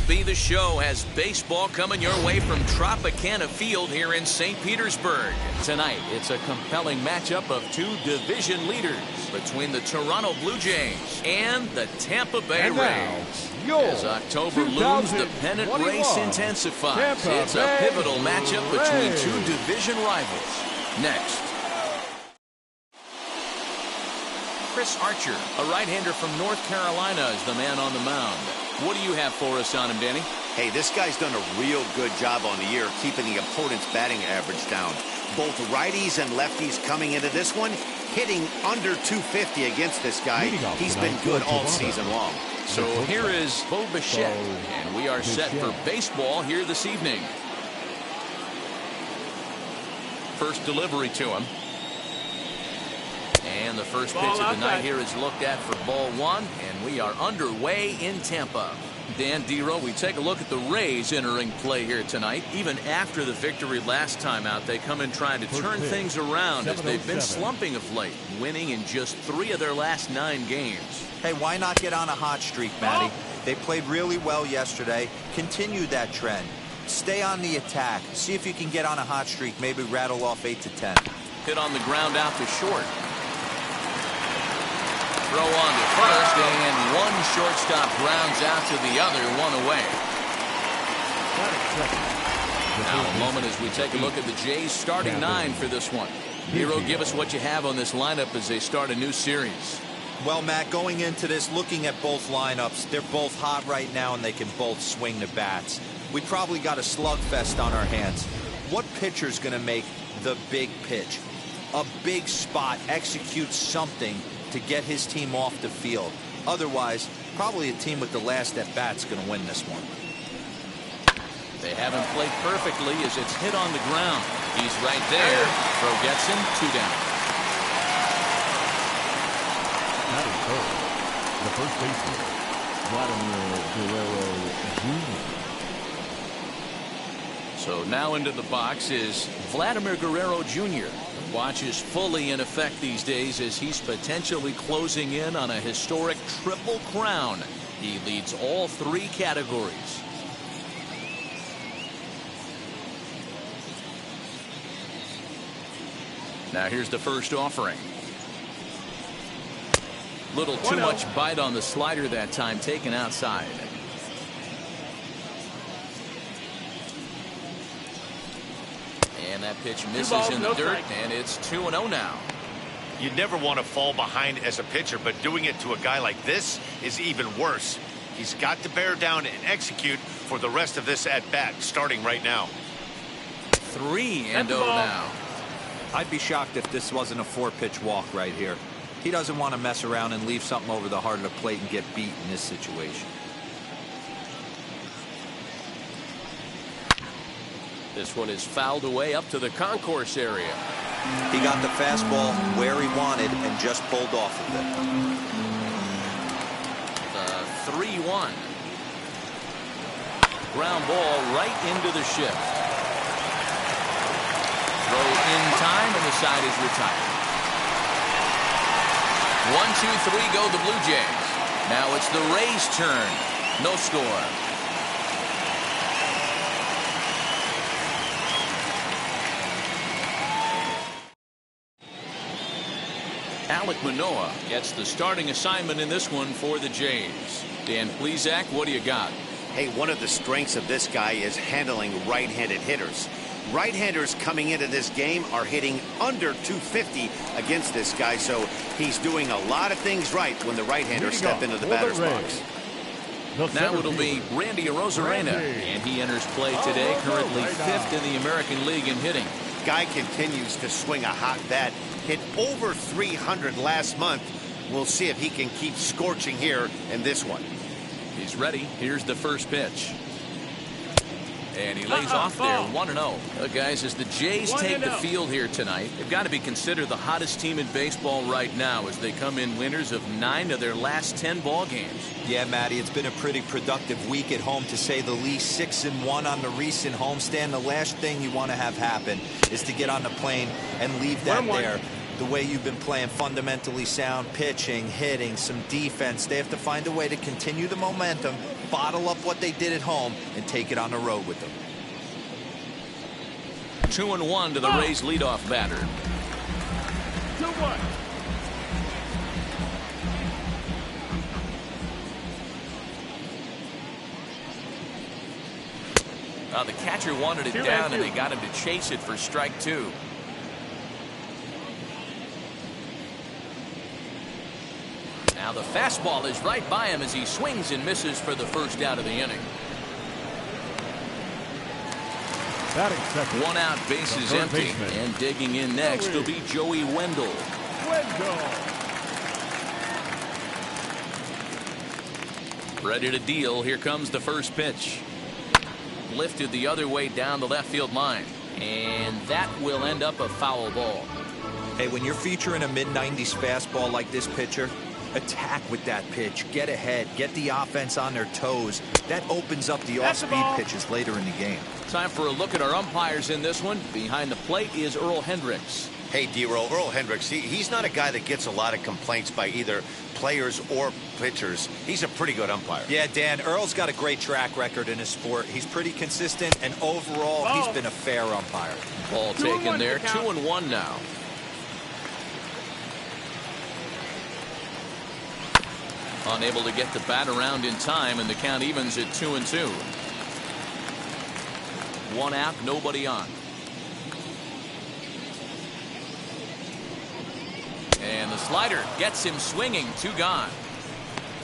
be the show as baseball coming your way from Tropicana Field here in St. Petersburg. Tonight, it's a compelling matchup of two division leaders between the Toronto Blue Jays and the Tampa Bay Rays. As October looms, the pennant race intensifies. It's a pivotal matchup between two division rivals. Next. Chris Archer, a right-hander from North Carolina, is the man on the mound. What do you have for us on him, Danny? Hey, this guy's done a real good job on the year keeping the opponent's batting average down. Both righties and lefties coming into this one, hitting under 250 against this guy. He's been good all season long. So here is Bo Bichette, and we are set for baseball here this evening. First delivery to him. And the first pitch of the night here is looked at for ball one, and we are underway in Tampa. Dan Dero, we take a look at the Rays entering play here tonight. Even after the victory last time out, they come in trying to turn things around as they've been slumping of late, winning in just 3 of their last 9 games. Hey, why not get on a hot streak, Matty? They played really well yesterday. Continue that trend. Stay on the attack. See if you can get on a hot streak, maybe rattle off 8 to 10. Hit on the ground out to short. Throw on to first, and one shortstop grounds out to the other, one away. Now a moment as we take a look at the Jays starting 9 for this one. Hero, give us what you have on this lineup as they start a new series. Well, Matt, going into this, looking at both lineups, they're both hot right now and they can both swing the bats. We probably got a slugfest on our hands. What pitcher's going to make the big pitch? A big spot, execute something to get his team off the field. Otherwise, probably a team with the last at bat's going to win this one. They haven't played perfectly as it's hit on the ground. He's right there. Throw gets him, 2 down. The first baseman, Vladimir Guerrero Jr. So now into the box is Vladimir Guerrero Jr. Watch is fully in effect these days as he's potentially closing in on a historic triple crown. He leads all 3 categories. Now here's the first offering. Little too much bite on the slider that time, taken outside. And that pitch misses in the dirt, and it's 2-0 now. You never want to fall behind as a pitcher, but doing it to a guy like this is even worse. He's got to bear down and execute for the rest of this at-bat, starting right now. 3-0 now. I'd be shocked if this wasn't a 4-pitch walk right here. He doesn't want to mess around and leave something over the heart of the plate and get beat in this situation. This one is fouled away up to the concourse area. He got the fastball where he wanted and just pulled off of it. 3-1. Ground ball right into the shift. Throw in time, and the side is retired. 1-2-3 go the Blue Jays. Now it's the Rays' turn. No score. Alek Manoah gets the starting assignment in this one for the Jays. Dan Plesac, what do you got? Hey, one of the strengths of this guy is handling right-handed hitters. Right-handers coming into this game are hitting under 250 against this guy, so he's doing a lot of things right when the right-handers step into the batter's box. Now it'll be Randy Arozarena, and he enters play today, currently 5th in the American League in hitting. Guy continues to swing a hot bat, hit over 300 last month. We'll see if he can keep scorching here in this one. He's ready. Here's the first pitch. And he lays off there, 1-0. Guys, as the Jays take the field here tonight, they've got to be considered the hottest team in baseball right now as they come in winners of 9 of their last 10 ball games. Yeah, Matty, it's been a pretty productive week at home, to say the least. 6-1 on the recent homestand. The last thing you want to have happen is to get on the plane and leave that there. the way you've been playing, fundamentally sound pitching, hitting, some defense. They have to find a way to continue the momentum, bottle up what they did at home, and take it on the road with them. 2-1 to the Rays leadoff batter. 2-1. The catcher wanted it down, and they got him to chase it for strike 2. Now the fastball is right by him as he swings and misses for the first out of the inning. One out, bases empty, and digging in next will be Joey Wendell. Ready to deal. Here comes the first pitch. Lifted the other way down the left field line, and that will end up a foul ball. Hey, when you're featuring a mid-90s fastball like this pitcher, attack with that pitch, get ahead, get the offense on their toes. That opens up the off-speed pitches later in the game. Time for a look at our umpires in this one. Behind the plate is Earl Hendricks. Hey, D-Roll, Earl Hendricks, he's not a guy that gets a lot of complaints by either players or pitchers. He's a pretty good umpire. Yeah, Dan, Earl's got a great track record in his sport. He's pretty consistent, and overall, he's been a fair umpire. Ball taken there, 2-1 now. Unable to get the bat around in time, and the count evens at 2-2. One out, nobody on. And the slider gets him swinging, 2 gone.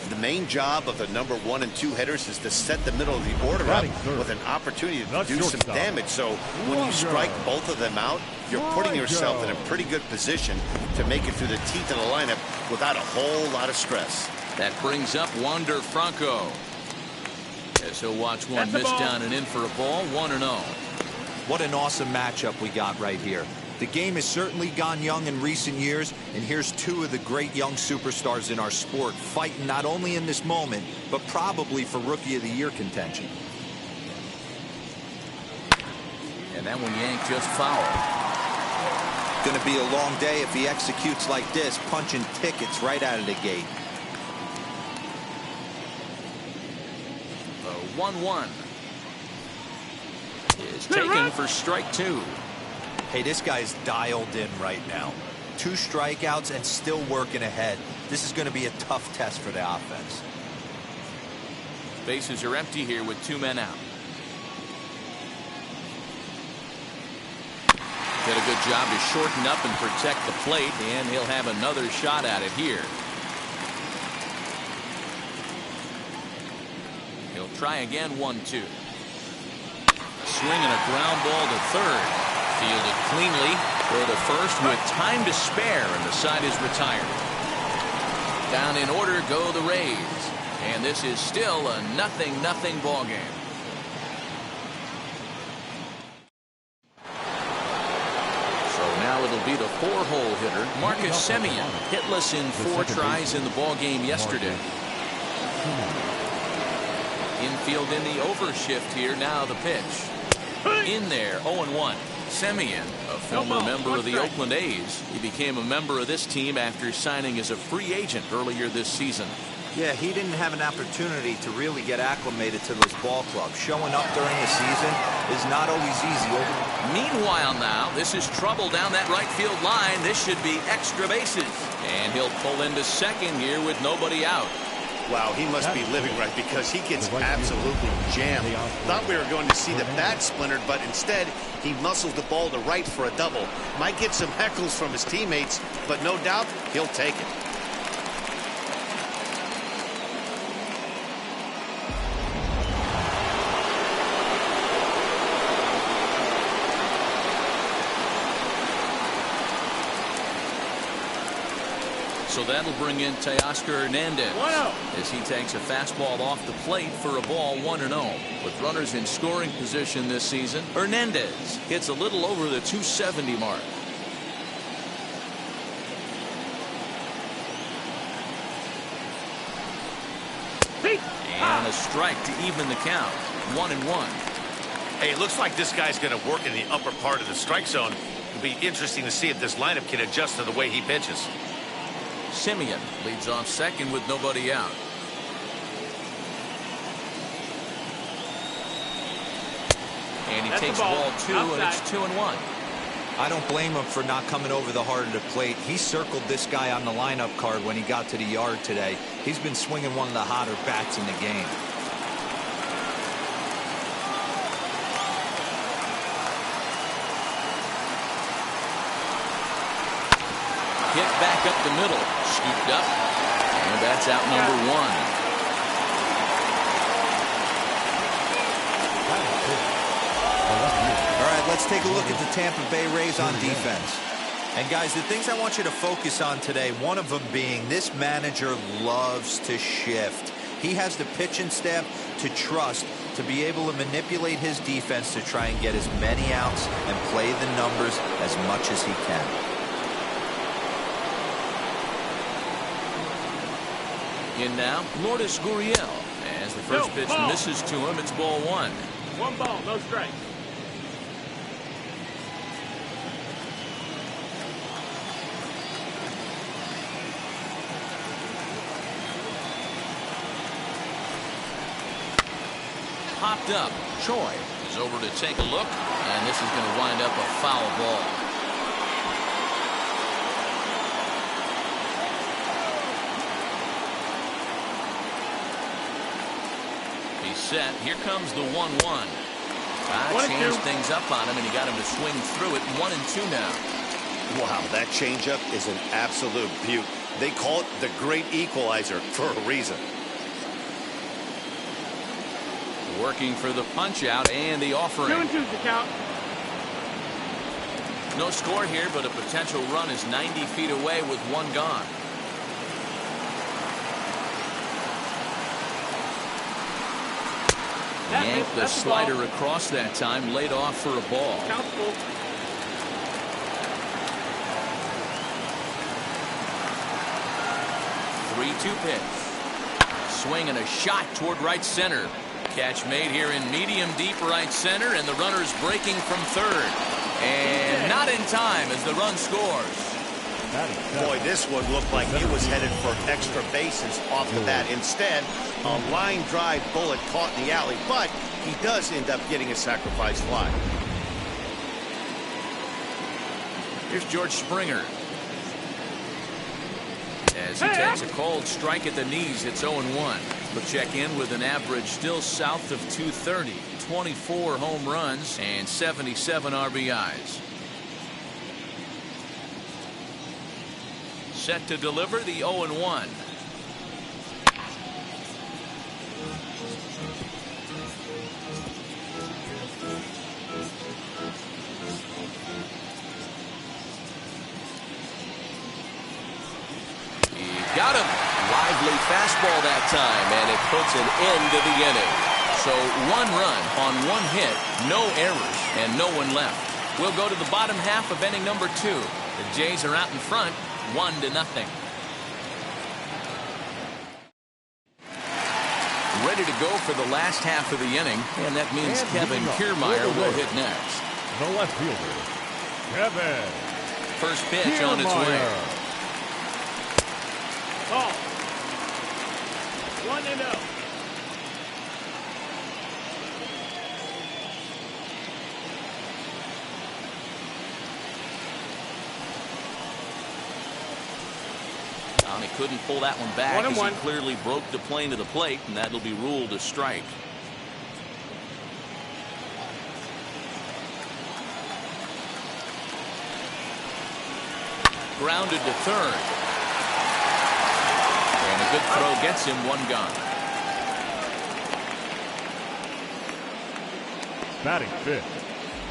The main job of the number 1 and 2 hitters is to set the middle of the order up with an opportunity to do some damage. So when you strike both of them out, you're putting yourself in a pretty good position to make it through the teeth of the lineup without a whole lot of stress. That brings up Wander Franco. As he'll watch one miss down and in for a ball, 1-0. What an awesome matchup we got right here. The game has certainly gone young in recent years, and here's 2 of the great young superstars in our sport fighting not only in this moment, but probably for Rookie of the Year contention. And that one yanked just foul. Going to be a long day if he executes like this, punching tickets right out of the gate. 1-1 is taken for strike 2. Hey, this guy's dialed in right now. 2 strikeouts and still working ahead. This is going to be a tough test for the offense. Bases are empty here with 2 men out. Did a good job to shorten up and protect the plate, and he'll have another shot at it here. He'll try again, 1-2. Swing and a ground ball to third. Fielded cleanly. Throw to first with time to spare, and the side is retired. Down in order go the Rays, and this is still a 0-0 ball game. So now it'll be the 4-hole hitter Marcus Semien, hitless in 4 tries in the ball game yesterday. Infield in the overshift here. Now the pitch. In there, 0-1. Semien, a former member of the Oakland A's. He became a member of this team after signing as a free agent earlier this season. Yeah, he didn't have an opportunity to really get acclimated to this ball club. Showing up during the season is not always easy. Meanwhile now, this is trouble down that right field line. This should be extra bases. And he'll pull into second here with nobody out. Wow, he must be living right, because he gets absolutely jammed. Thought we were going to see the bat splintered, but instead he muscles the ball to right for a double. Might get some heckles from his teammates, but no doubt he'll take it. So that'll bring in Teoscar Hernandez as he takes a fastball off the plate for a ball, 1-0. With runners in scoring position this season, Hernandez hits a little over the 270 mark. And a strike to even the count, 1-1. Hey, it looks like this guy's going to work in the upper part of the strike zone. It'll be interesting to see if this lineup can adjust to the way he pitches. Simeon leads off second with nobody out. And he takes ball 2, and it's 2-1. I don't blame him for not coming over the heart of the plate. He circled this guy on the lineup card when he got to the yard today. He's been swinging one of the hotter bats in the game. Hit back up the middle, scooped up, and that's out number 1. All right, let's take a look at the Tampa Bay Rays on defense. And guys, the things I want you to focus on today, one of them being this manager loves to shift. He has the pitching staff to trust to be able to manipulate his defense to try and get as many outs and play the numbers as much as he can. In now, Lourdes Gurriel. As the first pitch misses to him, it's ball 1. 1 ball, no strikes. Popped up. Choi is over to take a look, and this is going to wind up a foul ball. He's set. Here comes the 1-1. Changed things up on him, and he got him to swing through it. 1-2 now. Wow, that changeup is an absolute beaut. They call it the great equalizer for a reason. Working for the punch out and the offering. 2-2's the count. No score here, but a potential run is 90 feet away with 1 gone. Yanked the slider across that time, laid off for a ball. Count's full. 3-2 pitch. Swing and a shot toward right center. Catch made here in medium deep right center, and the runner's breaking from third. And not in time as the run scores. Boy, this one looked like he was headed for extra bases off the bat. Instead, a line drive bullet caught in the alley, but he does end up getting a sacrifice fly. Here's George Springer. As he takes a cold strike at the knees, it's 0-1. We'll check in with an average still south of 230, 24 home runs, and 77 RBIs. Set to deliver the 0-1. Got him. Lively fastball that time, and it puts an end to the inning. So 1 run on 1 hit, no errors, and no one left. We'll go to the bottom half of inning number 2. The Jays are out in front, 1-0. Ready to go for the last half of the inning, and that means Kevin Kiermaier will hit next. The left fielder, Kevin. First pitch on its way. Ball. 1-0. He couldn't pull that one back as 1-1. he clearly broke the plane to the plate, and that'll be ruled a strike. Grounded to third. And a good throw gets him 1 gone. Batting fifth,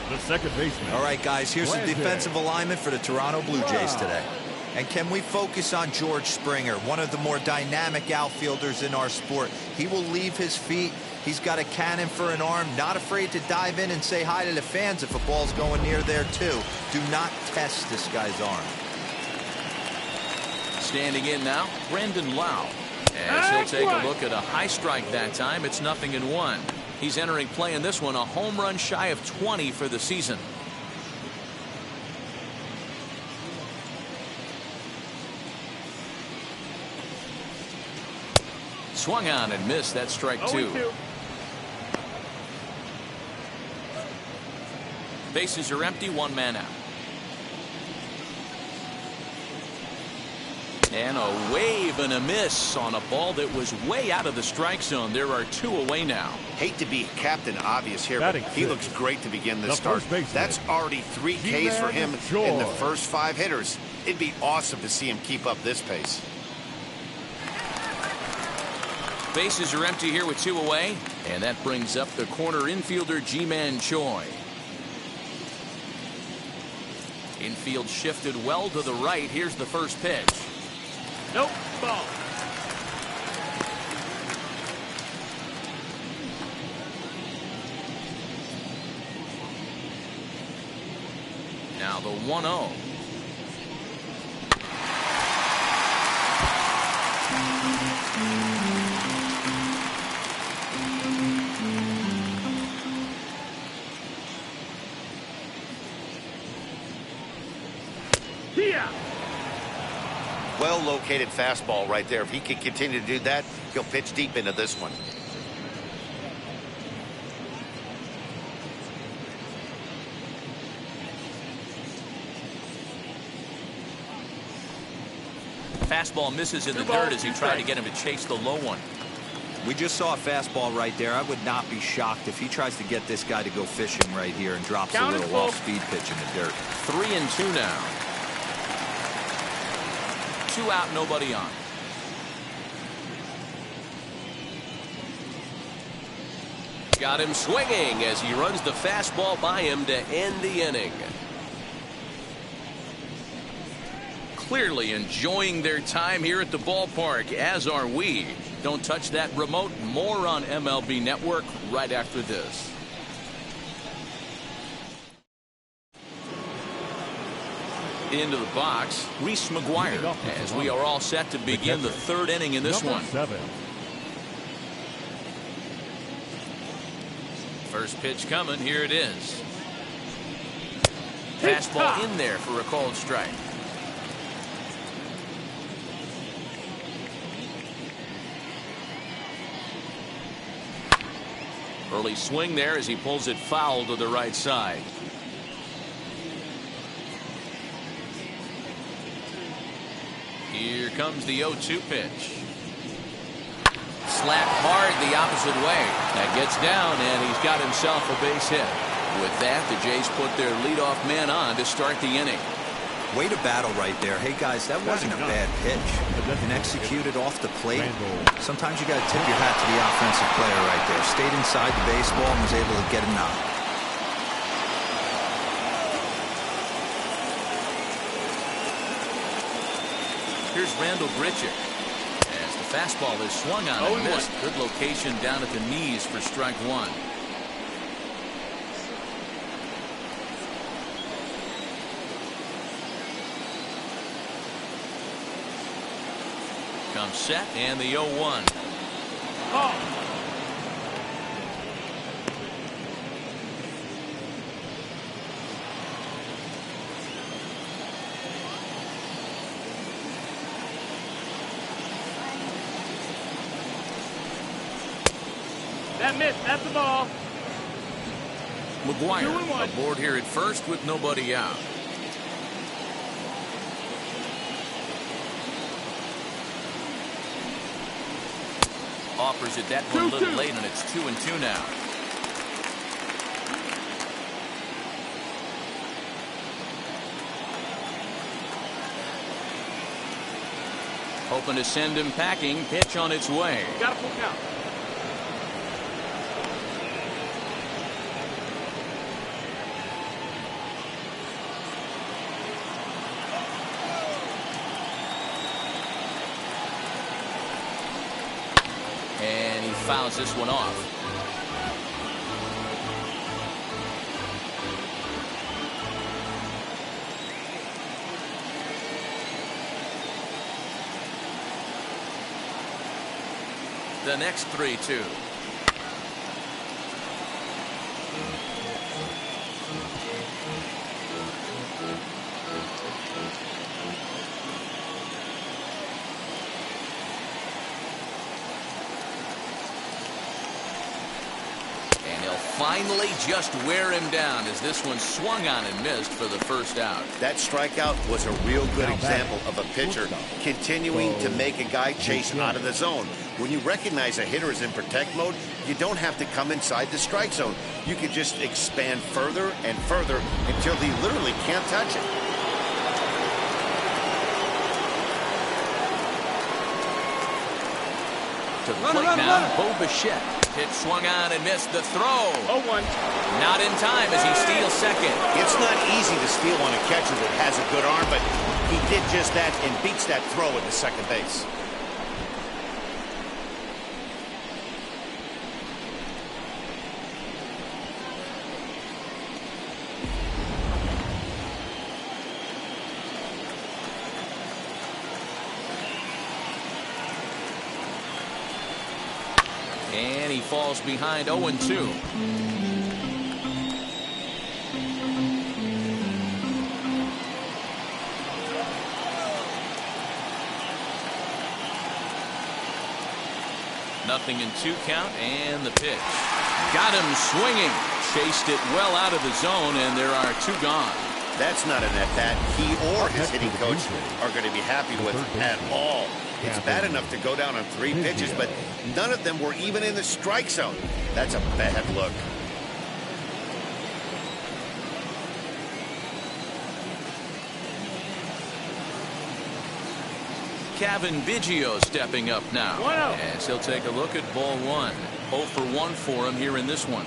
the second baseman. All right, guys, here's the defensive alignment for the Toronto Blue Jays today. And can we focus on George Springer, one of the more dynamic outfielders in our sport? He will leave his feet. He's got a cannon for an arm, not afraid to dive in and say hi to the fans if a ball's going near there, too. Do not test this guy's arm. Standing in now, Brandon Lau. As he'll take a look at a high strike that time, it's 0-1. He's entering play in this one, a home run shy of 20 for the season. Swung on and missed. That's strike 2. 0-2. Bases are empty. One man out. And a wave and a miss on a ball that was way out of the strike zone. There are 2 away now. Hate to be Captain Obvious here, but he looks great to begin this start. That's already 3 Ks for him in the first 5 hitters. It'd be awesome to see him keep up this pace. Bases are empty here with 2 away. And that brings up the corner infielder Ji-Man Choi. Infield shifted well to the right. Here's the first pitch. Nope. Ball. Now the 1-0. Yeah. Well-located fastball right there. If he can continue to do that, he'll pitch deep into this one. Fastball misses in the dirt as he tried to get him to chase the low one. We just saw a fastball right there. I would not be shocked if he tries to get this guy to go fishing right here and drops a little off-speed pitch in the dirt. 3-2 now. 2 out, nobody on. Got him swinging as he runs the fastball by him to end the inning. Clearly enjoying their time here at the ballpark, as are we. Don't touch that remote. More on MLB Network right after this. Into the box, Reese McGuire, as we are all set to begin the 3rd inning in this one. 7. First pitch coming. Here it is. Fastball in there for a called strike. Early swing there as he pulls it foul to the right side. Here comes the 0-2 pitch. Slapped hard the opposite way. That gets down, and he's got himself a base hit. With that, the Jays put their leadoff man on to start the inning. Way to battle right there. Hey, guys, that wasn't a bad pitch. And executed off the plate. Sometimes you got to tip your hat to the offensive player right there. Stayed inside the baseball and was able to get a knock. Here's Randall Grichuk. As the fastball is swung on and missed. Good location down at the knees for strike 1. Comes set and the 0-1. Ball. That missed. That's the ball. McGuire aboard here at first with nobody out. Offers it that one a little late, and it's 2-2 now. Hoping to send him packing. Pitch on its way. Got a full count. And he fouls this one off. The next 3-2. finally just wear him down as this one swung on and missed for the first out. That strikeout was a real good example of a pitcher continuing to make a guy chase out of the zone. When you recognize a hitter is in protect mode, you don't have to come inside the strike zone. You can just expand further and further until he literally can't touch it. To the plate now, Bo Bichette. Hit swung on and missed the throw. 0-1. Not in time as he steals second. It's not easy to steal on a catcher that has a good arm, but he did just that and beats that throw at the second base. And he falls behind 0-2. Nothing in 2 count, and the pitch. Got him swinging. Chased it well out of the zone, and there are 2 gone. That's not an at-bat he or his hitting coach are going to be happy with at all. It's bad enough to go down on 3 pitches, but none of them were even in the strike zone. That's a bad look. Kevin Biggio stepping up now. 1-0. As he'll take a look at ball 1. 0 for 1 for him here in this one.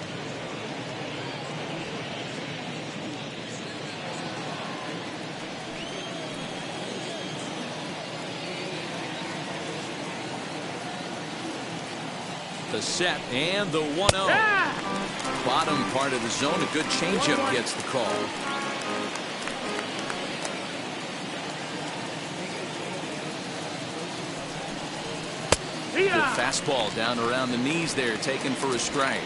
The set and the 1-0. Bottom part of the zone, a good changeup gets the call. Good fastball down around the knees there, taken for a strike.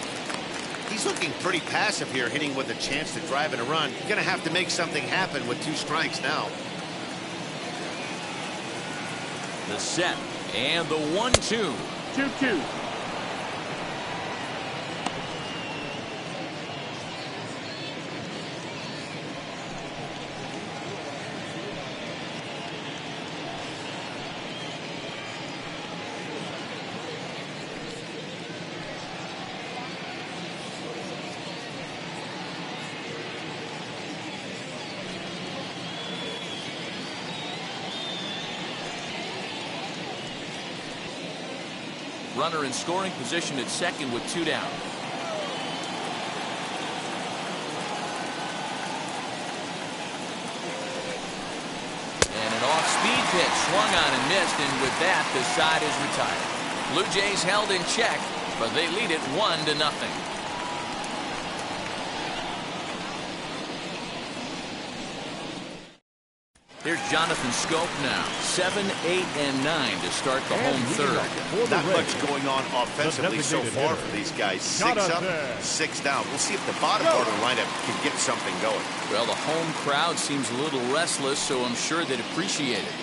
He's looking pretty passive here, hitting with a chance to drive in a run. Going to have to make something happen with 2 strikes now. The set and the 1-2. 2-2. Runner in scoring position at second with 2 down. And an off-speed pitch swung on and missed, and with that the side is retired. Blue Jays held in check, but they lead it 1-0. Here's Jonathan Scope now. 7, 8, and 9 to start the home third. Not much going on offensively so far for these guys. 6 up, 6 down. We'll see if the bottom part of the lineup can get something going. Well, the home crowd seems a little restless, so I'm sure they'd appreciate it.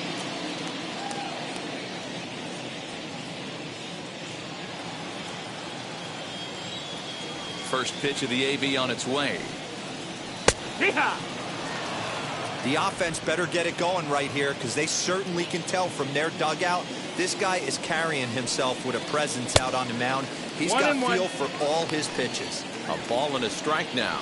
First pitch of the AB on its way. Yeehaw! The offense better get it going right here, because they certainly can tell from their dugout this guy is carrying himself with a presence out on the mound. He's got feel for all his pitches. A ball and a strike now.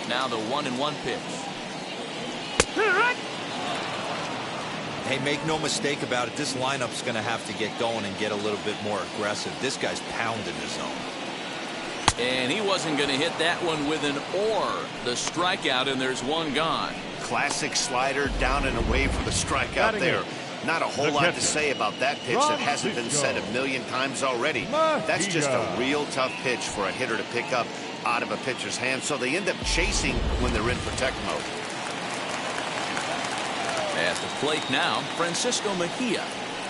Now the 1-1 pitch. Hey, make no mistake about it, this lineup's going to have to get going and get a little bit more aggressive. This guy's pounding the zone. And he wasn't going to hit that one with an or. The strikeout, and there's 1 gone. Classic slider down and away for the strikeout there. Not a whole lot to say about that pitch that hasn't been said a million times already. That's just a real tough pitch for a hitter to pick up out of a pitcher's hand, so they end up chasing when they're in protect mode. At the plate now, Francisco Mejia.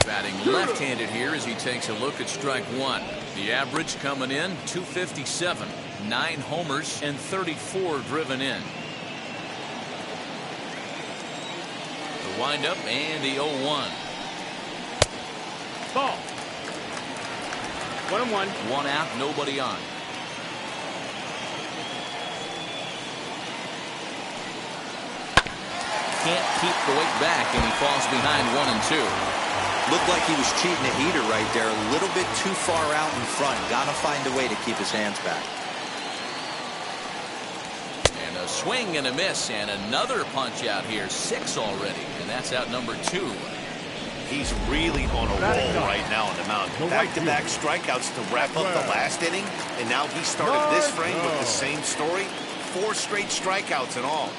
Batting left-handed here as he takes a look at strike 1. The average coming in, 257. 9 homers and 34 driven in. Wind-up and the 0-1. Ball. 1-1. One out, nobody on. Can't keep the weight back, and he falls behind 1-2. Looked like he was cheating a heater right there. A little bit too far out in front. Gotta find a way to keep his hands back. And a swing and a miss, and another punch out here. 6 already, and that's out number 2. He's really on a roll right now on the mound. Back-to-back strikeouts to wrap up the last inning, and now he started this frame with the same story. 4 straight strikeouts in all.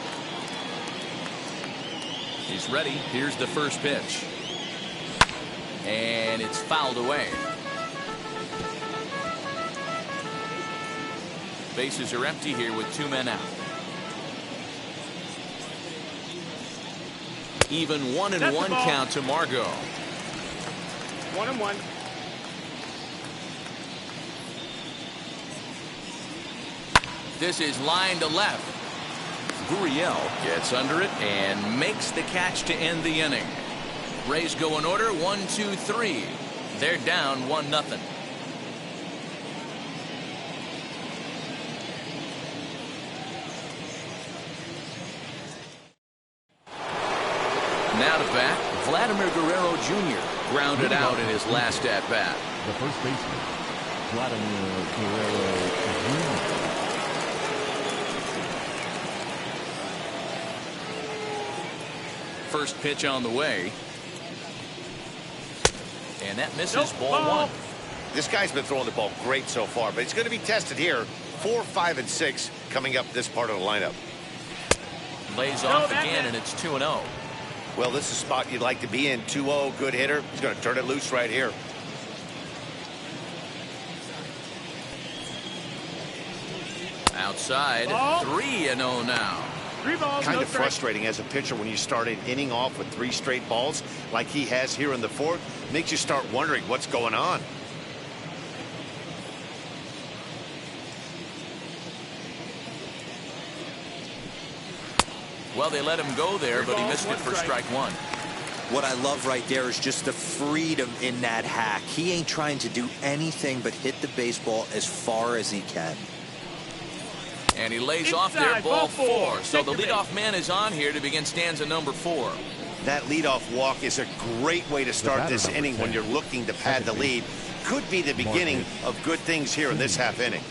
He's ready. Here's the first pitch. And it's fouled away. Bases are empty here with 2 men out. Even 1-1 count to Margot. 1-1. This is line to left. Gurriel gets under it and makes the catch to end the inning. Rays go in order 1, 2, 3. They're down 1-0. Now to bat, Vladimir Guerrero Jr. grounded out in his last at bat. The first baseman, Vladimir Guerrero Jr. First pitch on the way. And that misses. Ball 1. This guy's been throwing the ball great so far, but he's going to be tested here. 4, 5, and 6 coming up this part of the lineup. Lays off again, and it's 2-0. Well, this is a spot you'd like to be in. 2-0, good hitter. He's going to turn it loose right here. Outside, 3-0 now. 3 balls, Kind no of strike. frustrating as a pitcher when you start an inning off with 3 straight balls like he has here in the 4th. Makes you start wondering what's going on. Well, they let him go there, but he missed it for strike 1. What I love right there is just the freedom in that hack. He ain't trying to do anything but hit the baseball as far as he can. And he lays off there, ball 4. So the leadoff man is on here to begin stanza number 4. That leadoff walk is a great way to start this inning when you're looking to pad the lead. Could be the beginning of good things here in this half inning.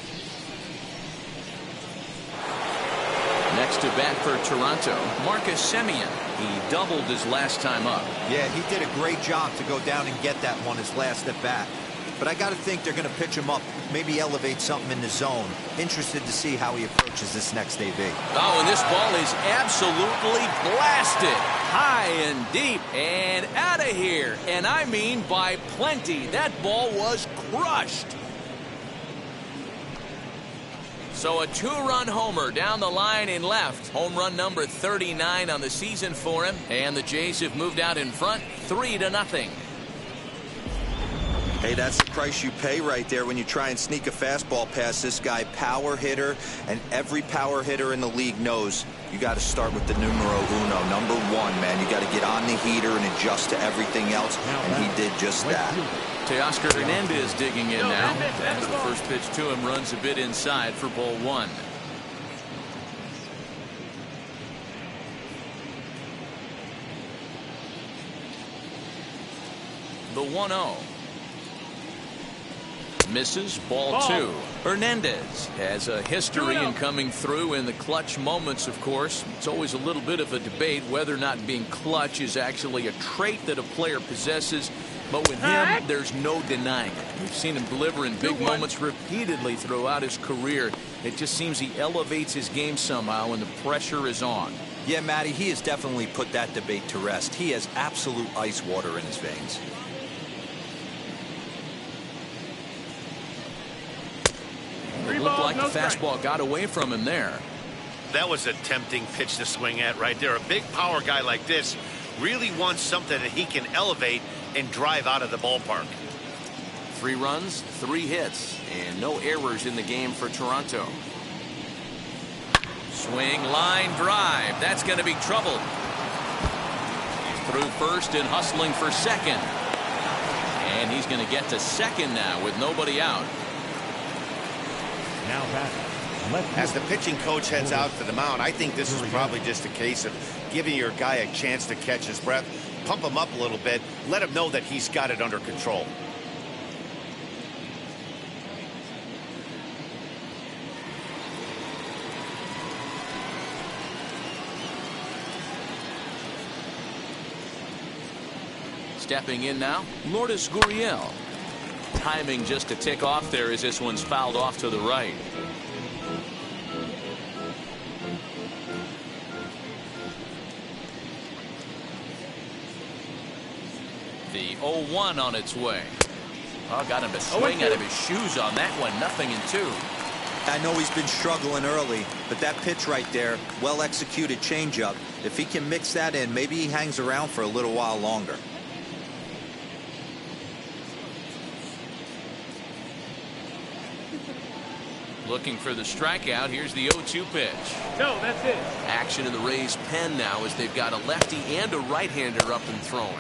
Next to bat for Toronto, Marcus Semien. He doubled his last time up. Yeah, he did a great job to go down and get that one his last at bat. But I got to think they're going to pitch him up, maybe elevate something in the zone. Interested to see how he approaches this next AB. Oh, and this ball is absolutely blasted. High and deep and out of here. And I mean by plenty. That ball was crushed. So a 2-run homer down the line in left. Home run number 39 on the season for him. And the Jays have moved out in front 3-0. Hey, that's the price you pay right there when you try and sneak a fastball past this guy. Power hitter, and every power hitter in the league knows you got to start with the numero uno, number 1, man. You got to get on the heater and adjust to everything else, and he did just that. Teoscar Hernandez digging in now. As the first pitch to him runs a bit inside for ball 1. The 1-0. Misses, ball 2. Hernandez has a history in coming through in the clutch moments, of course. It's always a little bit of a debate whether or not being clutch is actually a trait that a player possesses. But with him, there's no denying it. We've seen him deliver in big moments repeatedly throughout his career. It just seems he elevates his game somehow when the pressure is on. Yeah, Matty, he has definitely put that debate to rest. He has absolute ice water in his veins. It looked like the fastball got away from him there. That was a tempting pitch to swing at right there. A big power guy like this really wants something that he can elevate and drive out of the ballpark. 3 runs, 3 hits, and no errors in the game for Toronto. Swing, line drive. That's going to be trouble. He's through first and hustling for second. And he's going to get to second now with nobody out. Now back. As the pitching coach heads out to the mound, I think this is probably just a case of giving your guy a chance to catch his breath, pump him up a little bit, let him know that he's got it under control. Stepping in now, Lourdes Gurriel. Timing just to tick off there as this one's fouled off to the right. The 0-1 on its way. Oh, got him to swing out of his shoes on that one. 0-2. I know he's been struggling early, but that pitch right there, well executed changeup. If he can mix that in, maybe he hangs around for a little while longer. Looking for the strikeout. Here's the 0-2 pitch. No, that's it. Action in the Rays' pen now as they've got a lefty and a right-hander up and throwing.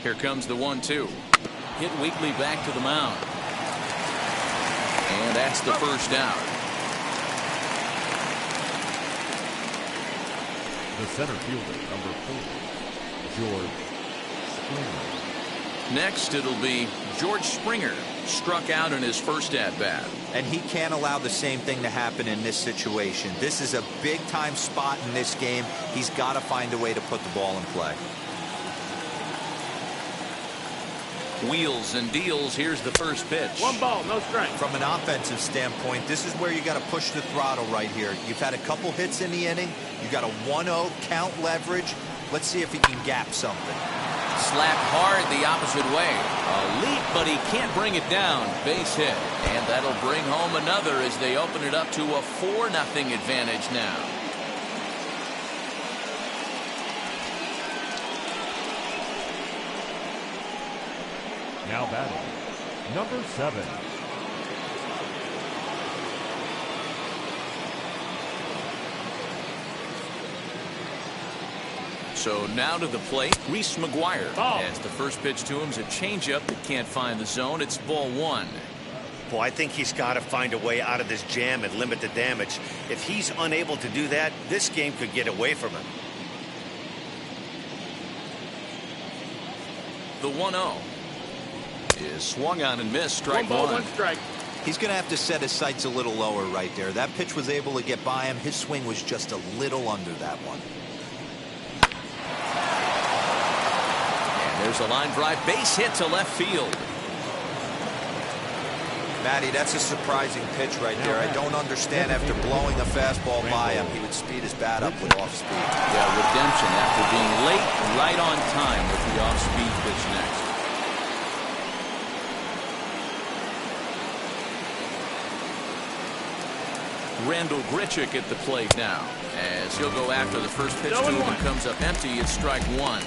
Here comes the 1-2. Hit weakly back to the mound. And that's the first out. The center fielder, number 4, George Springer. Next, it'll be George Springer. Struck out in his first at-bat. And he can't allow the same thing to happen in this situation. This is a big-time spot in this game. He's got to find a way to put the ball in play. Wheels and deals. Here's the first pitch. 1 ball, no strike. From an offensive standpoint, this is where you got to push the throttle right here. You've had a couple hits in the inning. You got a 1-0 count leverage. Let's see if he can gap something. Slapped hard the opposite way. A leap, but he can't bring it down. Base hit. And that'll bring home another as they open it up to a 4-0 advantage now. Now batting, number 7. So now to the plate, Reese McGuire. Ball. As the first pitch to him is a changeup that can't find the zone. It's ball 1. Boy, I think he's got to find a way out of this jam and limit the damage. If he's unable to do that, this game could get away from him. The 1-0 is swung on and missed. Strike 1 ball, 1. 1 strike. He's going to have to set his sights a little lower right there. That pitch was able to get by him. His swing was just a little under that one. And there's a line drive base hit to left field. Matty, that's a surprising pitch right there. I don't understand after blowing a fastball by him, he would speed his bat up with off speed. Yeah, redemption after being late, right on time with the off-speed pitch next. Randall Grichuk at the plate now as he'll go after the first pitch to him and comes up empty. It's strike 1.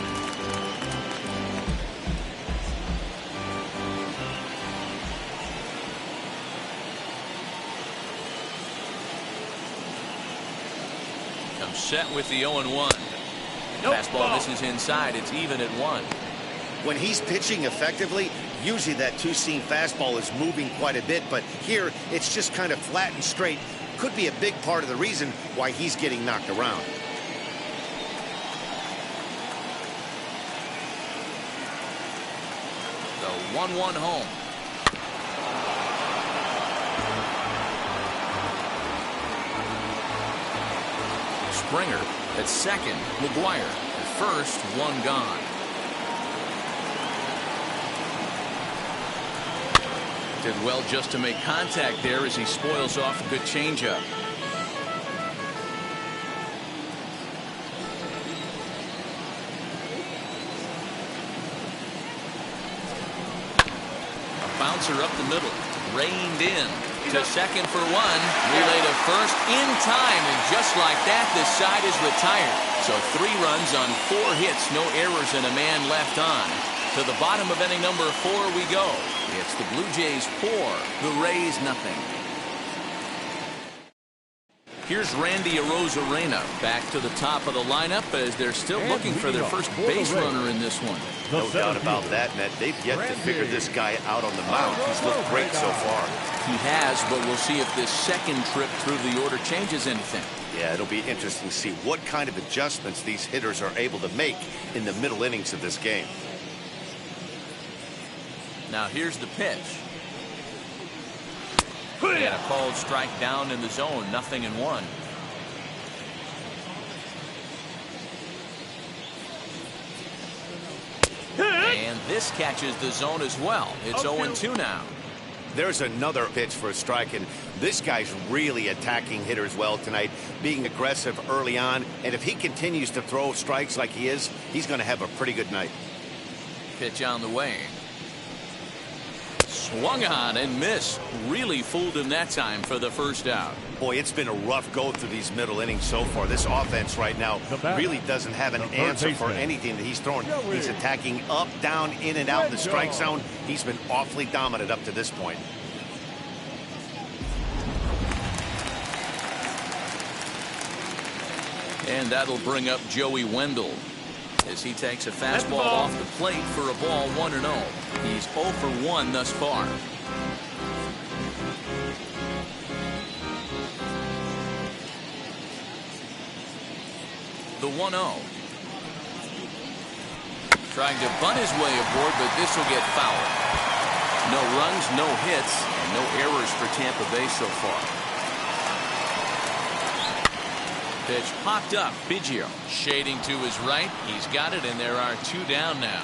Comes set with the 0-1. Fastball misses inside. It's even at 1. When he's pitching effectively, usually that two-seam fastball is moving quite a bit, but here it's just kind of flat and straight. Could be a big part of the reason why he's getting knocked around. The 1-1 home. Springer at second. McGuire at first. 1 gone. Did well just to make contact there as he spoils off a good changeup. A bouncer up the middle. Reined in to second for 1. Relay to first in time, and just like that, this side is retired. So 3 runs on 4 hits, no errors, and a man left on. To the bottom of inning number 4 we go. It's the Blue Jays 4, the Rays nothing. Here's Randy Arozarena back to the top of the lineup as they're still looking for their first base runner in this one. No doubt about that, Matt. They've yet to figure this guy out on the mound. He's looked great so far. He has, but we'll see if this second trip through the order changes anything. Yeah, it'll be interesting to see what kind of adjustments these hitters are able to make in the middle innings of this game. Now here's the pitch. And a called strike down in the zone, 0-1. And this catches the zone as well. It's 0-2 now. There's another pitch for a strike, and this guy's really attacking hitters well tonight, being aggressive early on. And if he continues to throw strikes like he is, he's going to have a pretty good night. Pitch on the way. Swung on and missed. Really fooled him that time for the first out. Boy, it's been a rough go through these middle innings so far. This offense right now really doesn't have an answer for anything that he's throwing. He's attacking up, down, in and out in the strike zone. He's been awfully dominant up to this point. And that'll bring up Joey Wendell as he takes a fastball off the plate for a ball, 1-0. He's 0 for 1 thus far. The 1-0. Trying to bunt his way aboard, but this will get fouled. No runs, no hits, and no errors for Tampa Bay so far. Pitch popped up. Biggio shading to his right. He's got it, and there are 2 down now.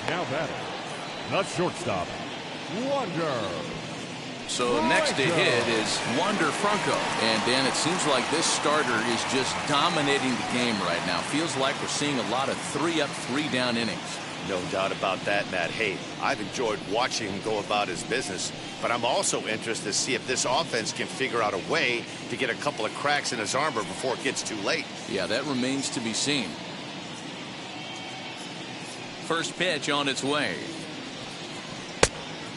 Now batting, the shortstop, Wander. So next to hit is Wander Franco. And Dan, it seems like this starter is just dominating the game right now. Feels like we're seeing a lot of 3 up, 3 down innings. No doubt about that, Matt. Hey, I've enjoyed watching him go about his business, but I'm also interested to see if this offense can figure out a way to get a couple of cracks in his armor before it gets too late. Yeah, that remains to be seen. First pitch on its way.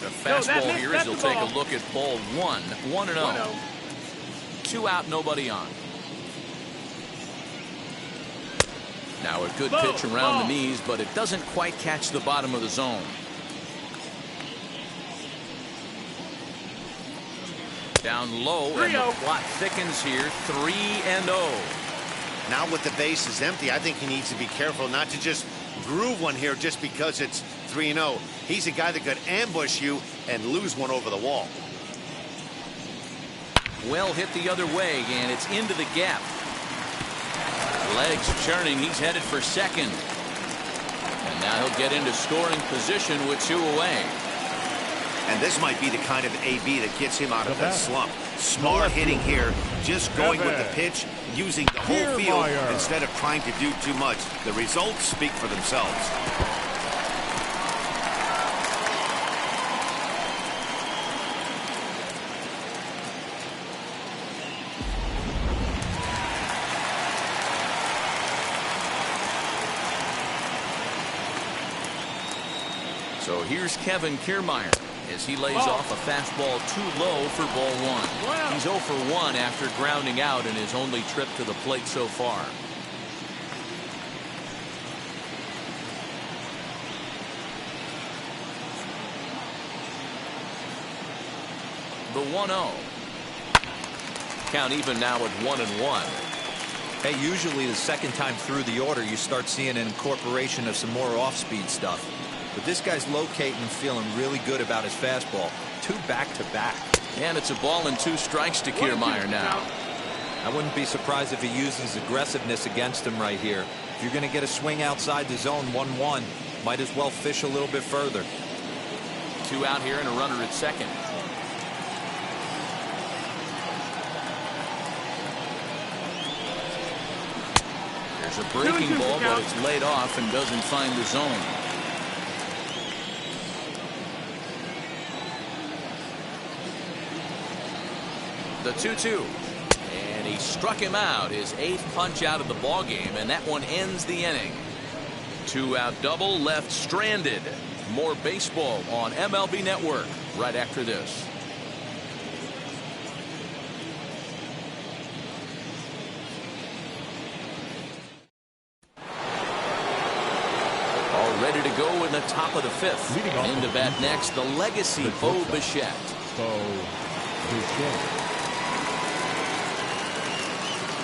The fastball here as he'll take a look at ball 1. 1-0. 2 out, nobody on. Now a good pitch around the knees, but it doesn't quite catch the bottom of the zone. Down low, and the plot thickens here. 3-0. Now with the base is empty, I think he needs to be careful not to just groove one here just because it's 3-0. He's a guy that could ambush you and lose one over the wall. Well hit the other way, and it's into the gap. Legs churning. He's headed for second. And now he'll get into scoring position with 2 away. And this might be the kind of AB that gets him out of that slump. Smart hitting here, just going with the pitch, using the whole field instead of trying to do too much. The results speak for themselves. So here's Kevin Kiermaier as he lays off a fastball too low for ball 1. He's 0 for 1 after grounding out in his only trip to the plate so far. The 1-0. Count even now at 1-1. Hey, usually the second time through the order you start seeing an incorporation of some more off-speed stuff. But this guy's locating and feeling really good about his fastball. 2 back-to-back. And it's a ball and 2 strikes to Kiermaier now. I wouldn't be surprised if he uses aggressiveness against him right here. If you're going to get a swing outside the zone 1-1, might as well fish a little bit further. 2 out here and a runner at second. There's a breaking ball, but it's laid off and doesn't find the zone. The 2-2. And he struck him out, his 8th punch out of the ball game, and that one ends the inning. Two-out double left stranded. More baseball on MLB Network right after this. All ready to go in the top of the fifth. Into bat next, the legacy Bo Bichette.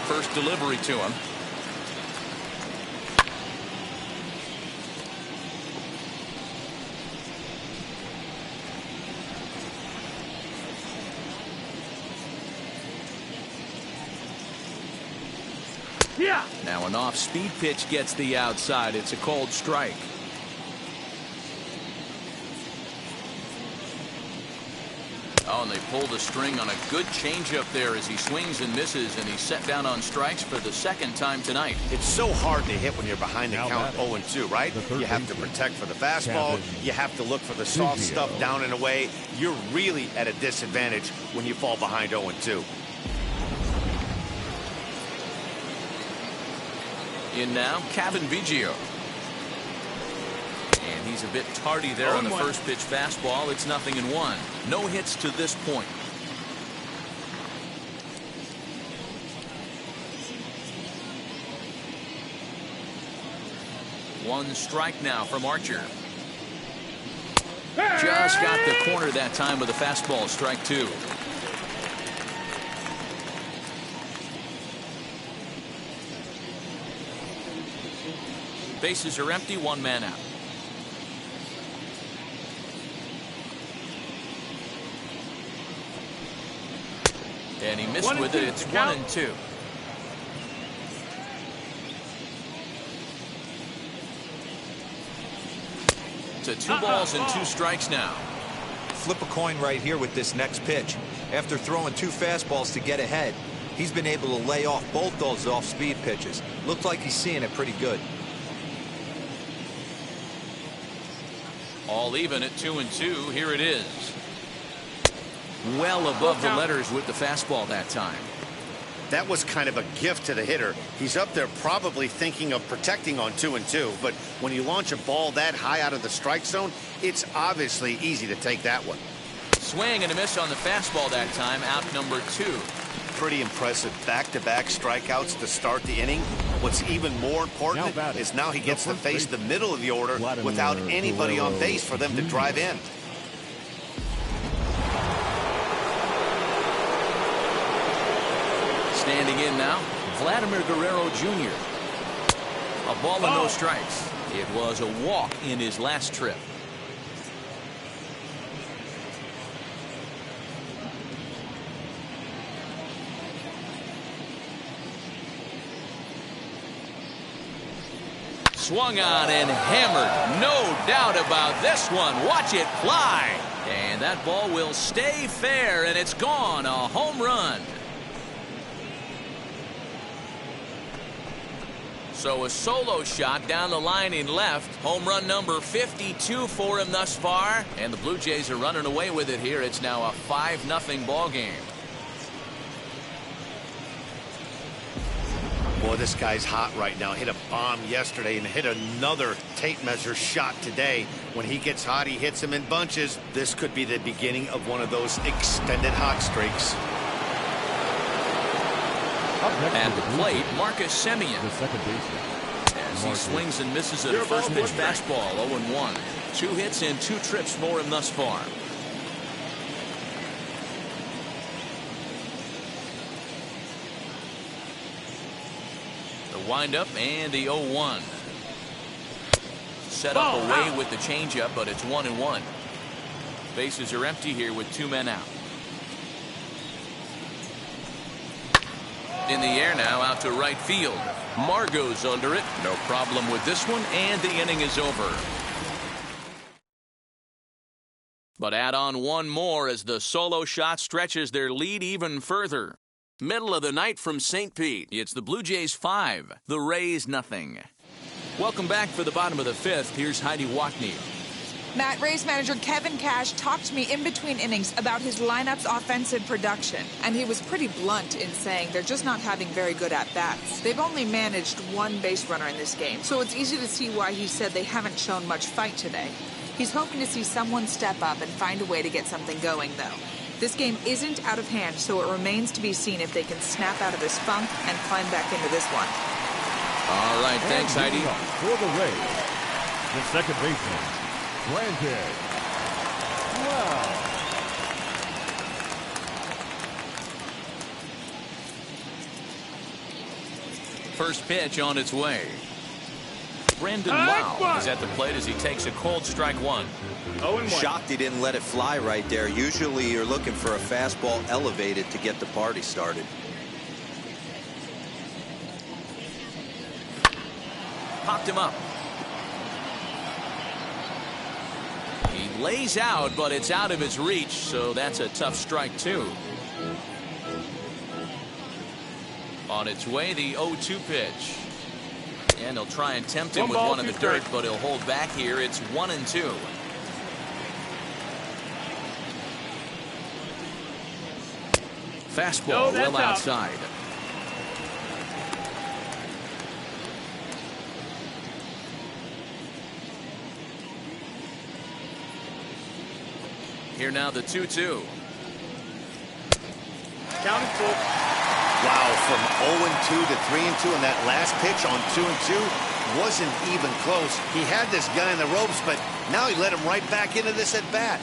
First delivery to him. Yeah. Now an off-speed pitch gets the outside. It's a called strike. Oh, and they pull the string on a good changeup there as he swings and misses, and he's set down on strikes for the second time tonight. It's so hard to hit when you're behind the count 0-2, right? You have to protect for the fastball. You have to look for the soft stuff down and away. You're really at a disadvantage when you fall behind 0-2. In now, Kevin Biggio. And he's a bit tardy there on the first pitch fastball. It's 0-1. No hits to this point. One strike now from Archer. Just got the corner that time with a fastball. Strike two. Bases are empty, one man out. And he missed with it. It's 1-2. To 2 balls and 2 strikes now. Flip a coin right here with this next pitch. After throwing 2 fastballs to get ahead, he's been able to lay off both those off-speed pitches. Looks like he's seeing it pretty good. All even at 2-2. Here it is. Well above the letters with the fastball that time. That was kind of a gift to the hitter. He's up there probably thinking of protecting on 2-2, but when you launch a ball that high out of the strike zone, it's obviously easy to take that one. Swing and a miss on the fastball that time. Out number 2. Pretty impressive back-to-back strikeouts to start the inning. What's even more important is now he gets to face the middle of the order without anybody on base for them to drive in. Standing in now, Vladimir Guerrero Jr. A ball and no strikes. It was a walk in his last trip. Swung on and hammered. No doubt about this one. Watch it fly. And that ball will stay fair, and it's gone. A home run. So a solo shot down the line in left. Home run number 52 for him thus far. And the Blue Jays are running away with it here. It's now a 5-0 ball game. Boy, this guy's hot right now. Hit a bomb yesterday and hit another tape measure shot today. When he gets hot, he hits them in bunches. This could be the beginning of one of those extended hot streaks. At the plate, Marcus Semien. The second baseman. As he swings and misses at a first pitch fastball. 0-1. 2 hits and 2 trips for him thus far. The windup and the 0-1. Set up away with the changeup, but it's 1-1. Bases are empty here with 2 men out. In the air now, out to right field. Margot's under it. No problem with this one, and the inning is over. But add on one more as the solo shot stretches their lead even further. Middle of the night from St. Pete. It's the Blue Jays 5, the Rays 0. Welcome back for the bottom of the 5th. Here's Heidi Watney. Matt, Rays manager Kevin Cash talked to me in between innings about his lineup's offensive production, and he was pretty blunt in saying they're just not having very good at-bats. They've only managed one base runner in this game, so it's easy to see why he said they haven't shown much fight today. He's hoping to see someone step up and find a way to get something going, though. This game isn't out of hand, so it remains to be seen if they can snap out of this funk and climb back into this one. All right, thanks, Heidi. For the Rays, the second baseman, Brandon Wow. First pitch on its way. Brandon Wow is at the plate as he takes a cold strike one. 0-1. Shocked he didn't let it fly right there. Usually you're looking for a fastball elevated to get the party started. Popped him up. He lays out, but it's out of his reach, so that's a tough strike, too. On its way, the 0-2 pitch. And he'll try and tempt him with one in the dirt, but he'll hold back here. It's 1-2. Fastball well outside. Here now the 2-2. Counting full. Wow, from 0-2 to 3-2, and that last pitch on 2-2 wasn't even close. He had this guy in the ropes, but now he let him right back into this at bat.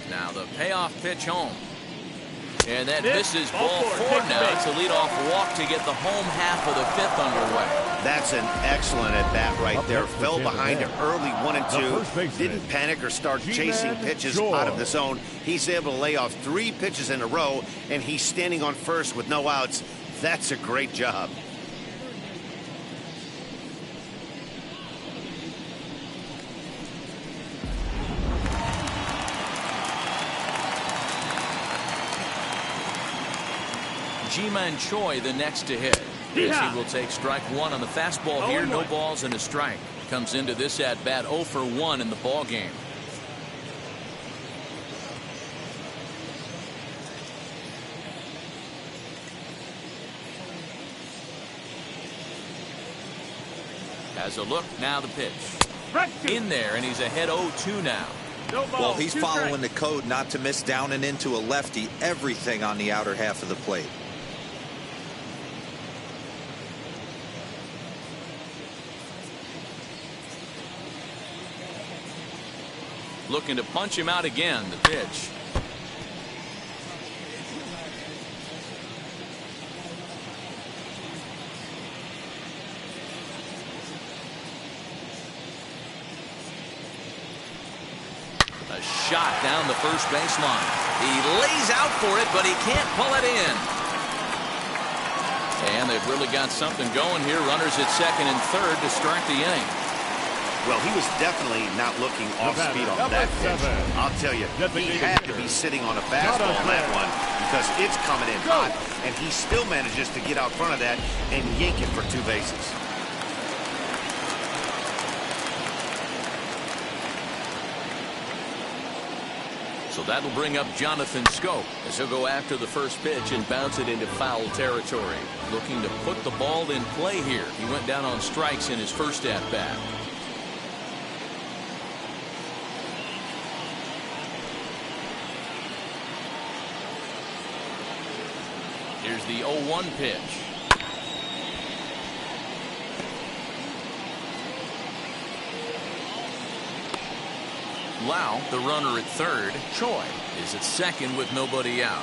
Now the payoff pitch home. And that misses ball four now. It's a leadoff walk to get the home half of the fifth underway. That's an excellent at bat right there. Fell behind an early 1-2. Didn't panic or start chasing pitches out of the zone. He's able to lay off 3 pitches in a row, and he's standing on first with no outs. That's a great job. Ji-Man Choi the next to hit. As he will take strike one on the fastball here. No balls and a strike. Comes into this at bat 0 for 1 in the ball game. Has a look. Now the pitch. In there, and he's ahead 0-2 now. Well, he's following the code not to miss down and into a lefty. Everything on the outer half of the plate. Looking to punch him out again. The pitch. A shot down the first baseline. He lays out for it, but he can't pull it in. And they've really got something going here. Runners at second and third to start the inning. Well, he was definitely not looking off speed on that pitch. I'll tell you, he had to be sitting on a fastball on that one because it's coming in hot, and he still manages to get out front of that and yank it for 2 bases. So that'll bring up Jonathan Scope as he'll go after the first pitch and bounce it into foul territory. Looking to put the ball in play here. He went down on strikes in his first at-bat. Here's the 0-1 pitch. Lau, the runner at third. Choi is at second with nobody out.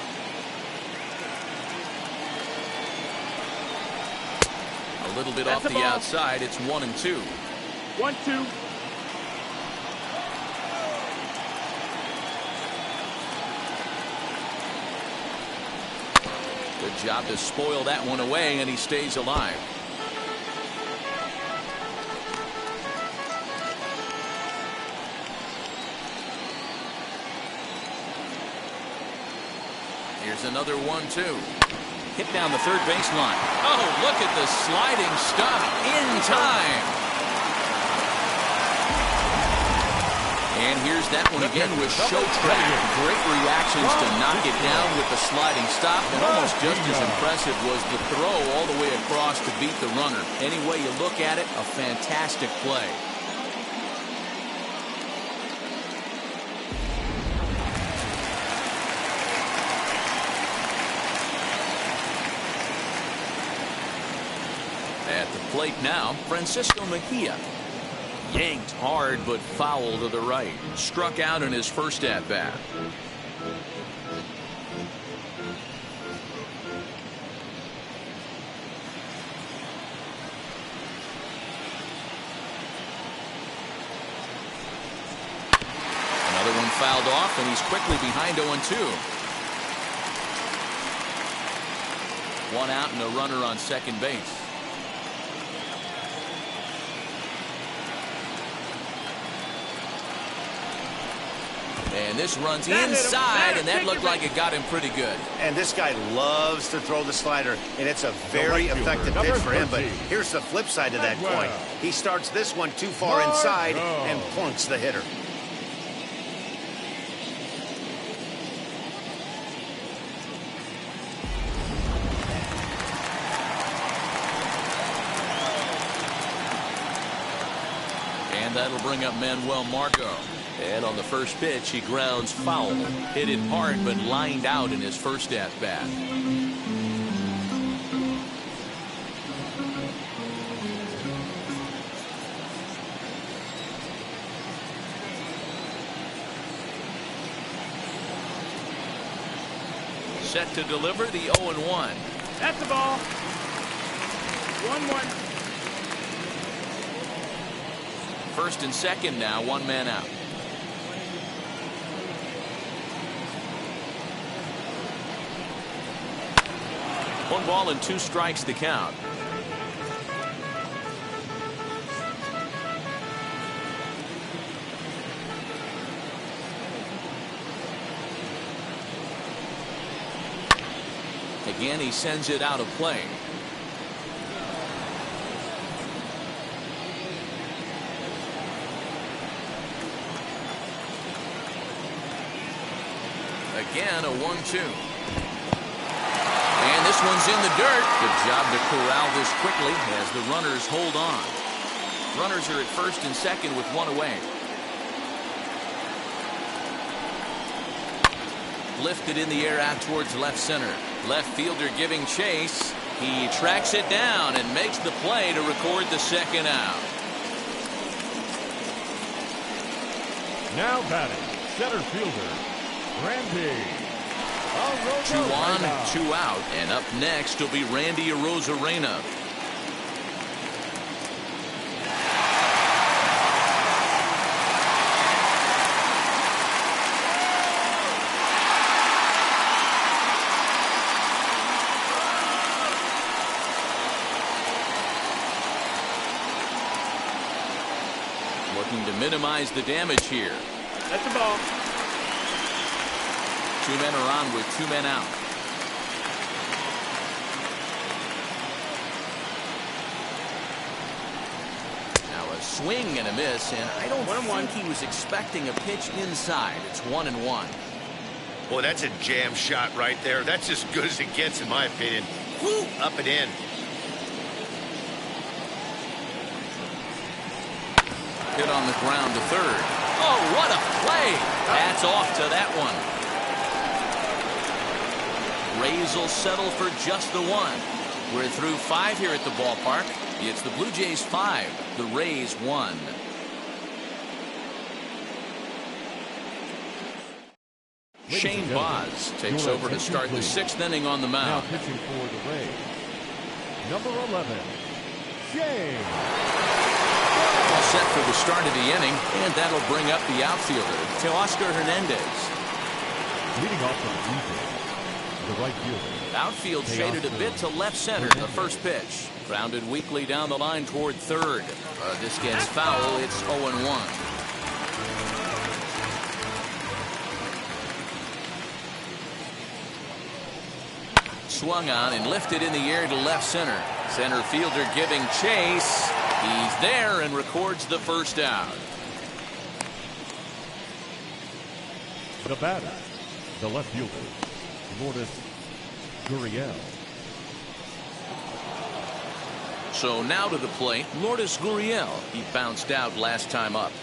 A little bit off the outside. It's 1-2. 1-2. Good job to spoil that one away, and he stays alive. Here's another 1-2. Hit down the third baseline. Oh, look at the sliding stop in time. And here's that one again with show track. Great reactions to knock it down with the sliding stop. And almost just as impressive was the throw all the way across to beat the runner. Any way you look at it, a fantastic play. At the plate now, Francisco Mejia. Yanked hard but foul to the right. Struck out in his first at-bat. Another one fouled off, and he's quickly behind 0-2. One out and a runner on second base. And this runs inside, and that looked like it got him pretty good. And this guy loves to throw the slider, and it's a very effective pitch for him. But here's the flip side of that coin. He starts this one too far inside and plunks the hitter. And that'll bring up Manuel Margot. And on the first pitch, he grounds foul. Hit it hard, but lined out in his first at-bat. Set to deliver the 0-1. That's the ball. 1-1. First and second now, one man out. One ball and two strikes to count. Again, he sends it out of play. Again, a 1-2. And this one's in the dirt. Good job to corral this quickly as the runners hold on. Runners are at first and second with one away. Lifted in the air out towards left center. Left fielder giving chase. He tracks it down and makes the play to record the second out. Now batting, center fielder, Randy. 2 on, 2 out, and up next will be Randy Arozarena. Looking to minimize the damage here. That's the ball. 2 men are on with 2 men out. Now a swing and a miss, and I don't think he was expecting a pitch inside. It's 1-1. Boy, that's a jam shot right there. That's as good as it gets, in my opinion. Woo, up and in. Hit on the ground to third. Oh, what a play! That's off to that one. Rays will settle for just the one. We're through 5 here at the ballpark. It's the Blue Jays 5, the Rays 1. Shane Baz takes over to start the 6th inning on the Now mound. pitching for the Rays, number 11, Shane. All set for the start of the inning, and that'll bring up the outfielder, Teoscar Hernandez. Leading off the defense, the right fielder. Outfield shaded a bit to left center. The first pitch grounded weakly down the line toward third. This gets foul. It's 0-1. Swung on and lifted in the air to left center. Center fielder giving chase. He's there and records the first out. The batter, the left fielder, Lourdes Gurriel. So now to the plate, Lourdes Gurriel. He bounced out last time up.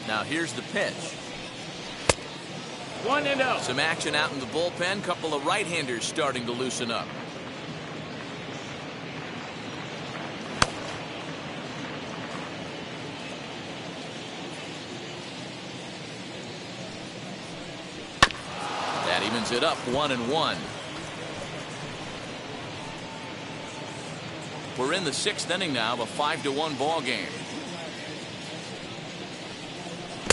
Now here's the pitch. 1-0. Some action out in the bullpen. Couple of right-handers starting to loosen up. That evens it up 1-1. We're in the 6th inning now, a 5-1 ball game.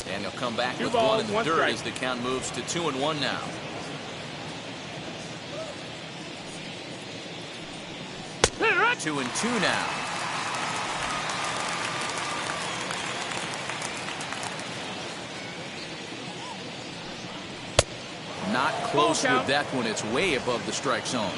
And he'll come back with one in the dirt as the count moves to 2-1 now. Two and two now. Not close with that one. It's way above the strike zone.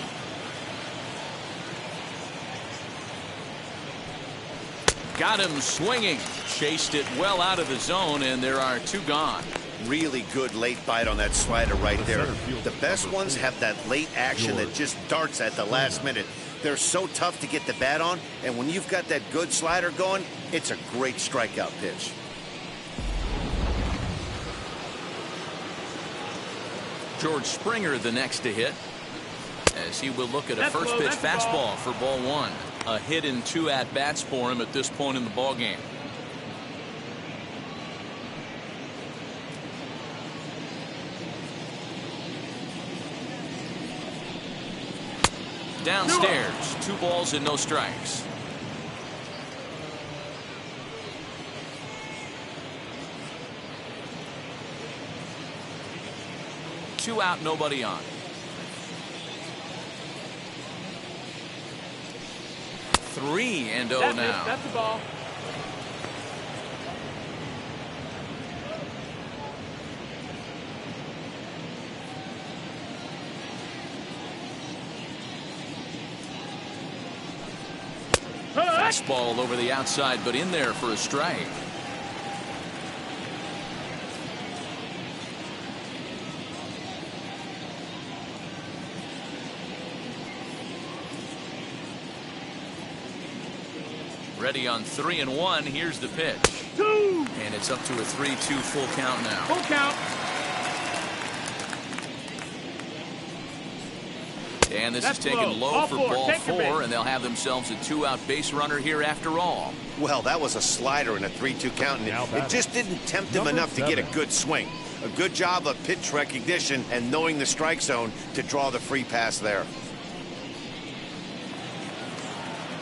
Got him swinging. Chased it well out of the zone, and there are two gone. Really good late bite on that slider right there. The best ones have that late action that just darts at the last minute. They're so tough to get the bat on, and when you've got that good slider going, it's a great strikeout pitch. George Springer the next to hit, as he will look at a first pitch fastball for ball one. A hit in 2 at-bats for him at this point in the ball game. Downstairs, 2 balls and no strikes. Two out, nobody on. 3-0 now. That's the ball. Fastball over the outside, but in there for a strike. Ready on 3-1. Here's the pitch. 2. And it's up to a 3-2 full count now. Full count. And this is taken low for ball 4, and they'll have themselves a 2-out base runner here after all. Well, that was a slider in a 3-2 count, and it just didn't tempt him enough to get a good swing. A good job of pitch recognition and knowing the strike zone to draw the free pass there.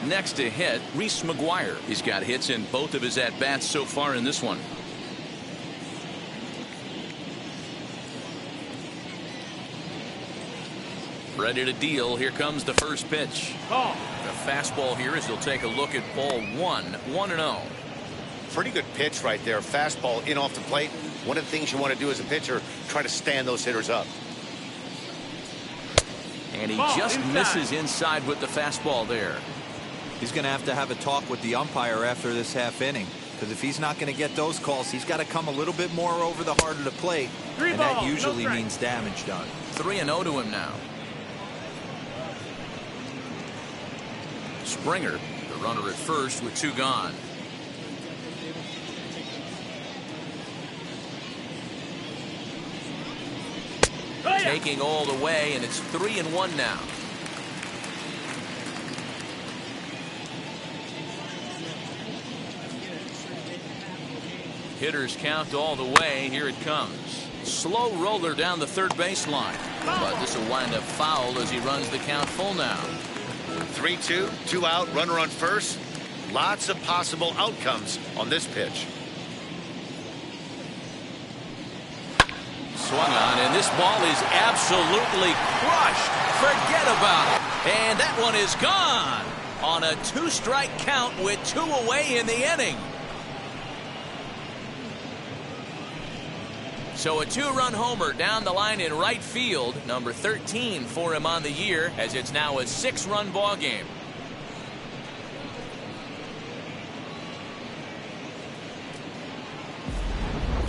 Next to hit, Reese McGuire. He's got hits in both of his at-bats so far in this one. Ready to deal. Here comes the first pitch. Ball. The fastball here as he'll take a look at ball 1. 1-0. Pretty good pitch right there. Fastball in off the plate. One of the things you want to do as a pitcher, try to stand those hitters up. And he just misses inside with the fastball there. He's going to have a talk with the umpire after this half inning, because if he's not going to get those calls, he's got to come a little bit more over the heart of the plate, and that usually means damage done. 3-0 to him now. Springer, the runner at first with 2 gone. Taking all the way, and it's 3-1 now. Hitters count all the way. Here it comes. Slow roller down the third baseline. But this will wind up foul as he runs the count full now. 3-2, 2 out, runner on first. Lots of possible outcomes on this pitch. Swung on, and this ball is absolutely crushed. Forget about it. And that one is gone on a 2-strike count with 2 away in the inning. So a 2-run homer down the line in right field, number 13 for him on the year, as it's now a 6-run ball game.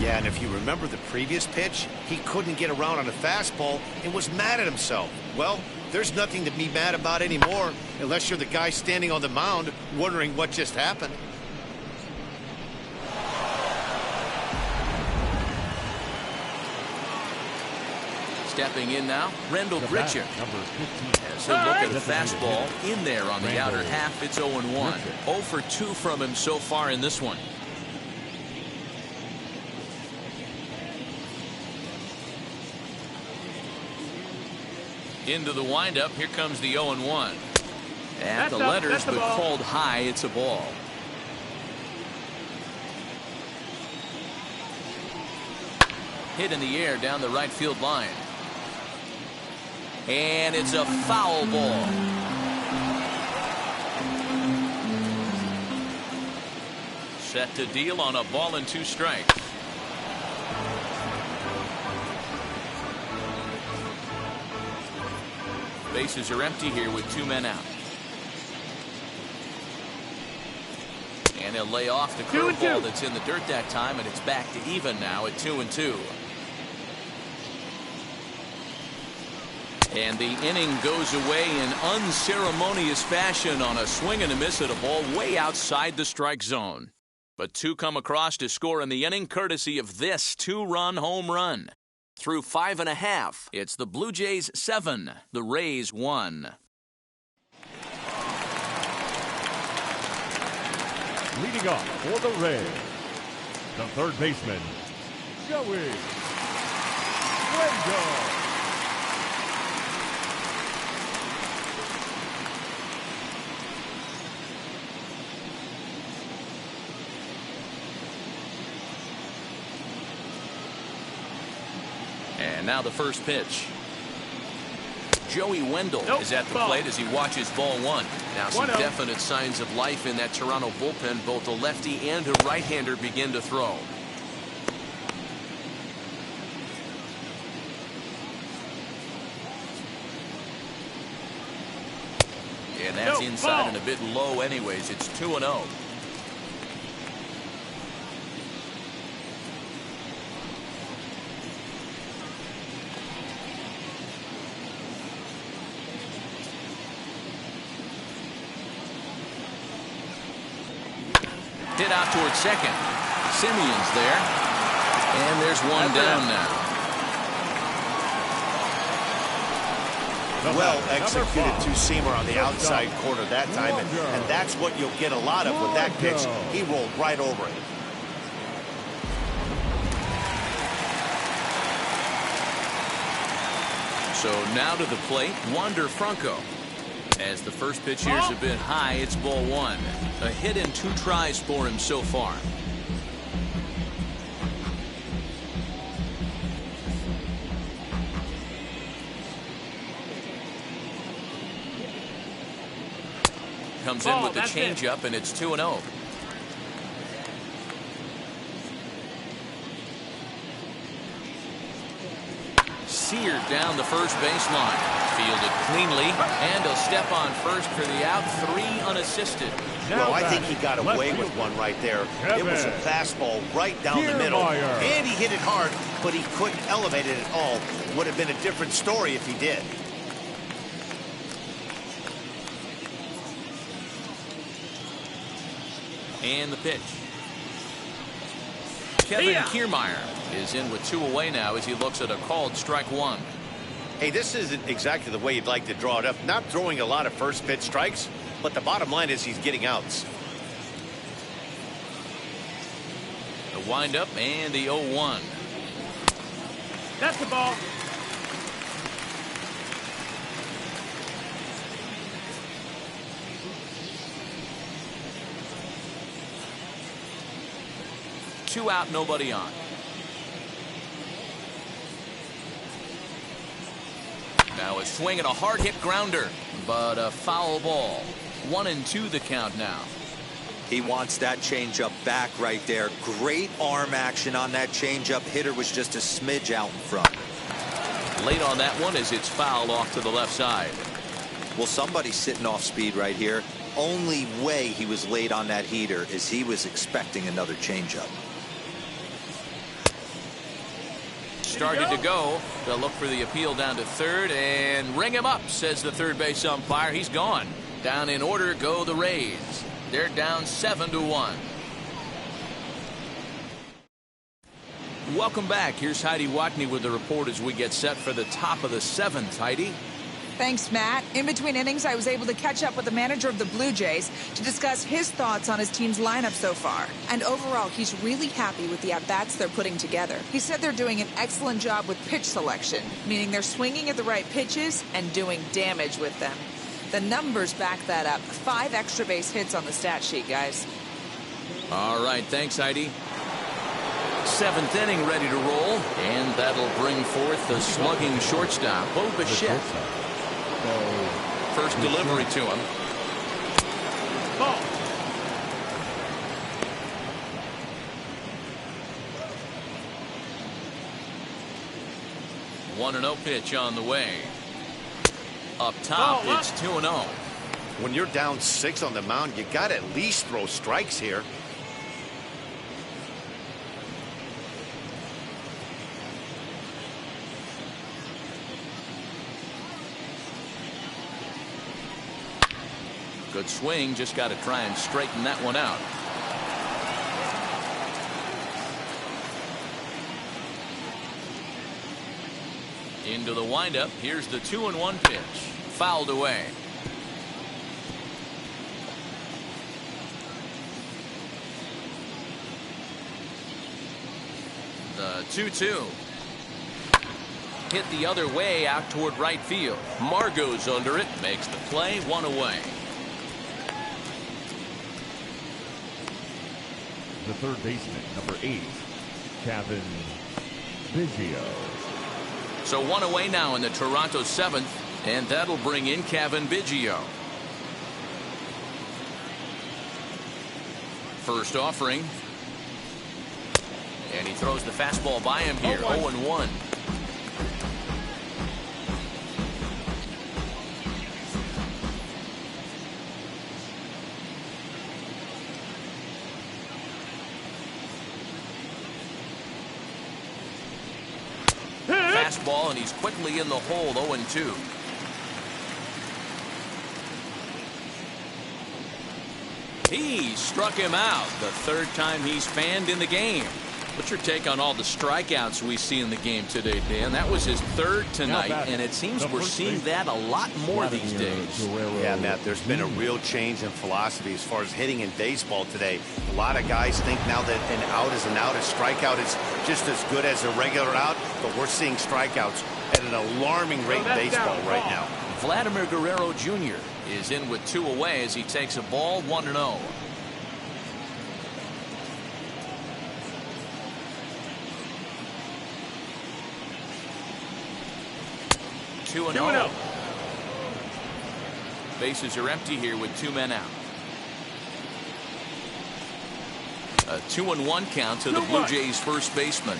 Yeah, and if you remember the previous pitch, he couldn't get around on a fastball and was mad at himself. Well, there's nothing to be mad about anymore unless you're the guy standing on the mound wondering what just happened. Stepping in now, Rendell Gritcher. Number 15. As he'll look at a fastball in there on the outer half. It's 0-1. 0 for 2 from him so far in this one. Into the windup. Here comes the 0-1. At the letters, but called high. It's a ball. Hit in the air down the right field line. And it's a foul ball. Set to deal on a ball and 2 strikes. Bases are empty here with 2 men out. And he'll lay off the curveball that's in the dirt that time, and it's back to even now at 2-2. And the inning goes away in unceremonious fashion on a swing and a miss at a ball way outside the strike zone. But 2 come across to score in the inning courtesy of this 2-run home run. Through 5 1/2, it's the Blue Jays 7, the Rays 1. Leading off for the Rays, the third baseman, Joey Wendell. And now the first pitch. Joey Wendell is at the plate as he watches ball 1. Now some definite signs of life in that Toronto bullpen. Both a lefty and a right-hander begin to throw. And that's inside and a bit low anyways. It's 2-0. Hit out towards second. Simeon's there. And there's one down now. Well executed two-seamer on the outside corner that time, and that's what you'll get a lot of with that pitch. He rolled right over it. So now to the plate, Wander Franco. As the first pitch here's a bit high, it's ball 1. A hit in 2 tries for him so far. Comes in with the changeup, and it's 2-0. Seared down the first baseline. Fielded cleanly, and he'll step on first for the out. 3 unassisted. Well, I think he got away with one right there. It was a fastball right down the middle, and he hit it hard, but he couldn't elevate it at all. Would have been a different story if he did. And the pitch. Kevin Kiermaier is in with 2 away now as he looks at a called strike 1. Hey, this isn't exactly the way you'd like to draw it up. Not throwing a lot of first pitch strikes, but the bottom line is he's getting outs. The windup and the 0-1. That's the ball. Two out, nobody on. Now a swing and a hard hit grounder, but a foul ball. 1-2 the count now. He wants that changeup back right there. Great arm action on that changeup. Hitter was just a smidge out in front. Late on that one as it's fouled off to the left side. Well, somebody's sitting off speed right here. Only way he was late on that heater is he was expecting another changeup. started to go. They'll look for the appeal down to third and ring him up, says the third base umpire. He's gone. Down in order go the Rays. They're down 7-1. Welcome back. Here's Heidi Watney with the report as we get set for the top of the 7th. Heidi? Thanks, Matt. In between innings, I was able to catch up with the manager of the Blue Jays to discuss his thoughts on his team's lineup so far. And overall, he's really happy with the at-bats they're putting together. He said they're doing an excellent job with pitch selection, meaning they're swinging at the right pitches and doing damage with them. The numbers back that up. 5 extra base hits on the stat sheet, guys. All right, thanks, Heidi. 7th inning ready to roll, and that'll bring forth the slugging shortstop, Bo Bichette. First delivery to him. Ball. One 1-0 pitch on the way. Up top, it's 2-0. When you're down 6 on the mound, you got to at least throw strikes here. Good swing, just got to try and straighten that one out. Into the windup. Here's the 2-1 pitch. Fouled away. The 2-2. Hit the other way out toward right field. Margot's under it. Makes the play. 1 away. The third baseman, number 8, Kevin Biggio. So 1 away now in the Toronto 7th, and that'll bring in Kevin Biggio. First offering. And he throws the fastball by him here. 0-1. Fastball, and he's quickly in the hole. 0-2. He struck him out the third time he's fanned in the game. What's your take on all the strikeouts we see in the game today, Dan? That was his third tonight, and it seems we're seeing that a lot more these days. Yeah, Matt, there's been a real change in philosophy as far as hitting in baseball today. A lot of guys think now that an out is an out, a strikeout is just as good as a regular out, but we're seeing strikeouts at an alarming rate in baseball right now. Vladimir Guerrero Jr. is in with 2 away as he takes a ball. 1-0. Two and 0. Bases are empty here with 2 men out. A 2-1 count to the Blue Jays first baseman.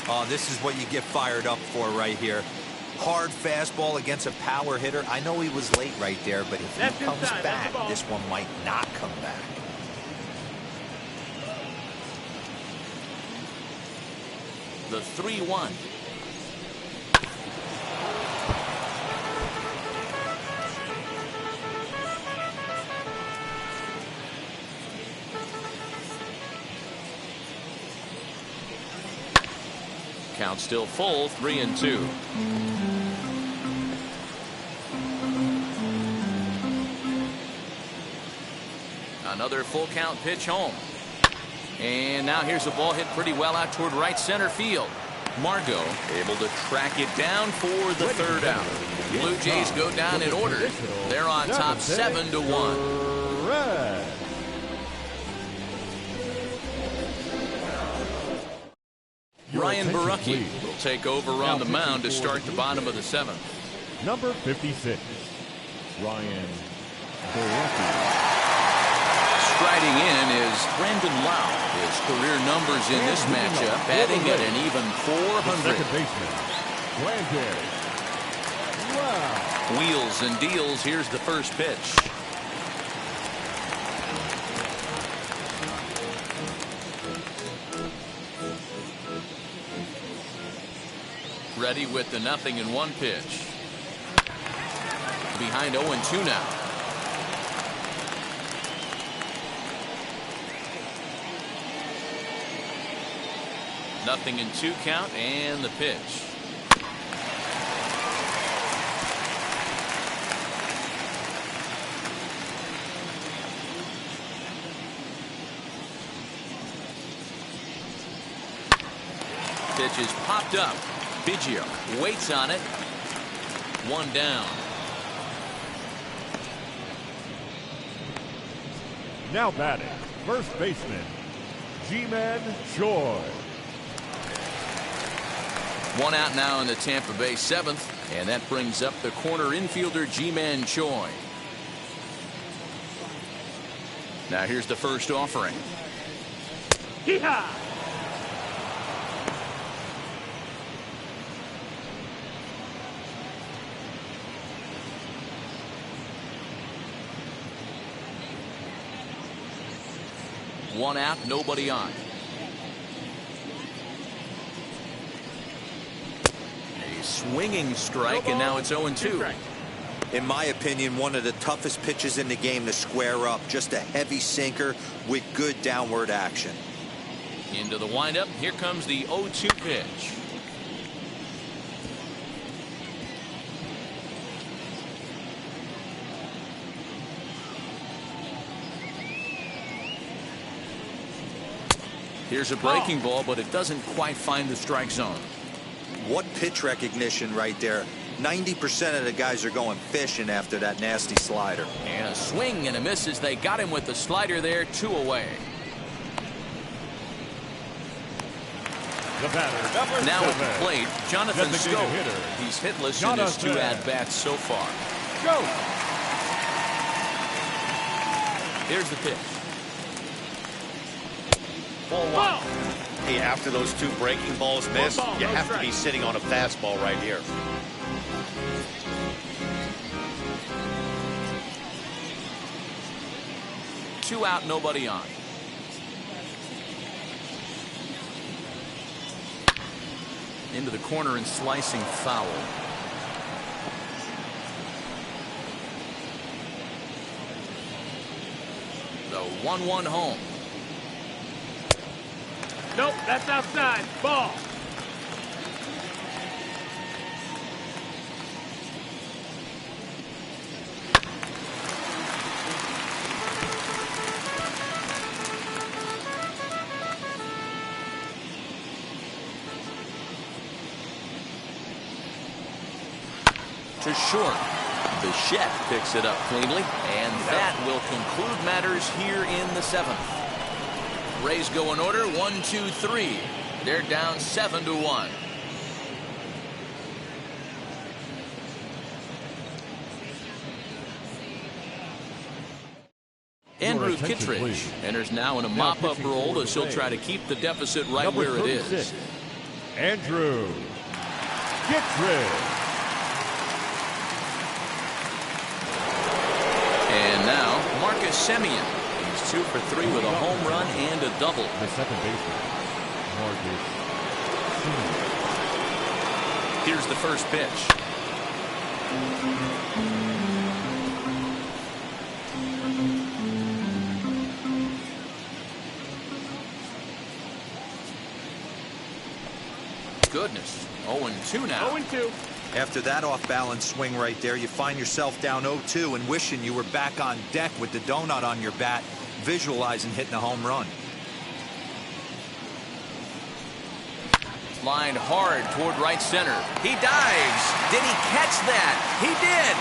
Oh, this is what you get fired up for right here. Hard fastball against a power hitter. I know he was late right there, but if he comes back, this one might not come back. The 3-1. Count still full. 3-2. Another full count pitch home. And now here's a ball hit pretty well out toward right center field. Margot able to track it down for the third out. Blue Jays go down in order. They're on top 7-1. Red. Ryan Barucki will take over on the mound to start the bottom of the 7th. Number 56, Ryan Barucki. Striding in is Brandon Lau. His career numbers in this matchup batting at an even 400. Second baseman, Brandon Lau. Wheels and deals. Here's the first pitch. ready with the 0-1 pitch. Behind 0-2 now. Nothing in 2 count, and the pitch. Pitch is popped up. Biggio waits on it. 1 down. Now batting, first baseman, G-Man Choi. 1 out now in the Tampa Bay 7th, and that brings up the corner infielder G-Man Choi. Now here's the first offering. Hee-haw! One out, nobody on. A swinging strike, and now it's 0-2. In my opinion, one of the toughest pitches in the game to square up. Just a heavy sinker with good downward action. Into the windup. Here comes the 0-2 pitch. Here's a breaking ball, but it doesn't quite find the strike zone. What pitch recognition right there. 90% of the guys are going fishing after that nasty slider. And a swing and a miss as they got him with the slider there. 2 away. The batter, Now #7, at the plate, Jonathan designated Scope. hitter, He's hitless in his Jonathan 2 at-bats so far. Go! Here's the pitch. Ball 1. Hey, after those 2 breaking balls missed, Ball, you no have to strike. be sitting on a fastball right here. Two out, nobody on. Into the corner and slicing foul. The 1-1 home. Nope, that's outside. Ball. To short. Bichette picks it up cleanly, and that will conclude matters here in the 7th. Rays go in order 1, 2, 3. They're down 7-1. Andrew attention, Kittredge please. enters now in a Now mop-up pitching role for as the he'll try to Rays. keep the deficit right Number where it 36, is. Andrew Kittredge. And now Marcus Semien. He's 2 for 3 with a home run and a double. The second baseman, Marcus Semien. Here's the first pitch. Goodness. 0-2 now. 0-2. After that off-balance swing right there, you find yourself down 0-2 and wishing you were back on deck with the donut on your bat, visualizing hitting a home run. Lined hard toward right center. He dives. Did he catch that? He did.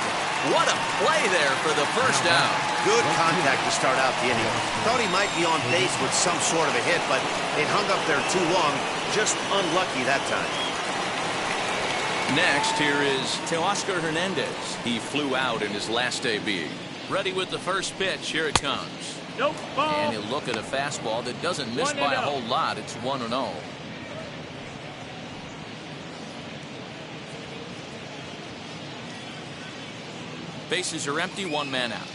What a play there for the first down. Good contact to start out the inning. Thought he might be on base with some sort of a hit, but it hung up there too long. Just unlucky that time. Next, here is Teoscar Hernandez. He flew out in his last AB. Ready with the first pitch. Here it comes. Nope. Ball. And he'll look at a fastball that doesn't miss by a 1-0. whole lot. It's 1-0. Bases are empty, 1 man out.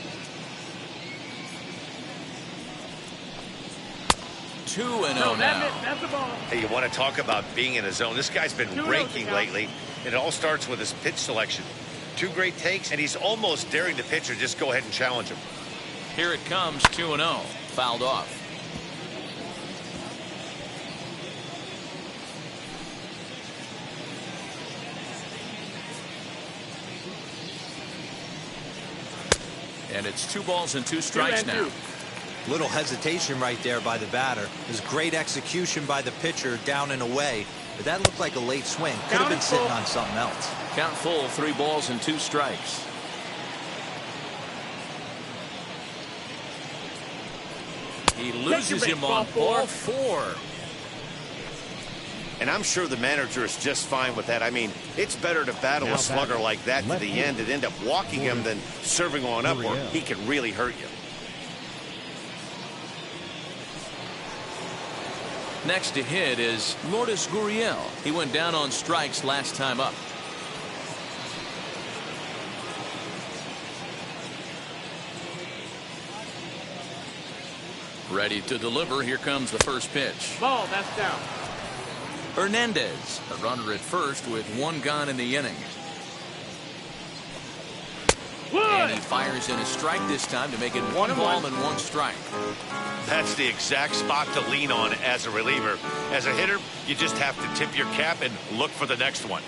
2-0 No, now. that's the ball. Hey, you want to talk about being in a zone? This guy's been 2-0 raking count. lately. It all starts with his pitch selection. 2 great takes, and he's almost daring the pitcher just go ahead and challenge him. Here it comes, 2-0. Fouled off. And it's 2 balls and 2 strikes now. Little hesitation right there by the batter. There's great execution by the pitcher down and away. But that looked like a late swing. Could have been sitting on something else. Count full, 3 balls and 2 strikes. He loses him on ball 4. And I'm sure the manager is just fine with that. I mean, it's better to battle a slugger like that to the end and end up walking him than serving on up where he can really hurt you. Next to hit is Lourdes Gurriel. He went down on strikes last time up. Ready to deliver. Here comes the first pitch. Ball, that's down. Hernandez, a runner at first with 1 gone in the inning. And he fires in a strike this time to make it 1 ball and 1 strike. That's the exact spot to lean on as a reliever. As a hitter, you just have to tip your cap and look for the next one.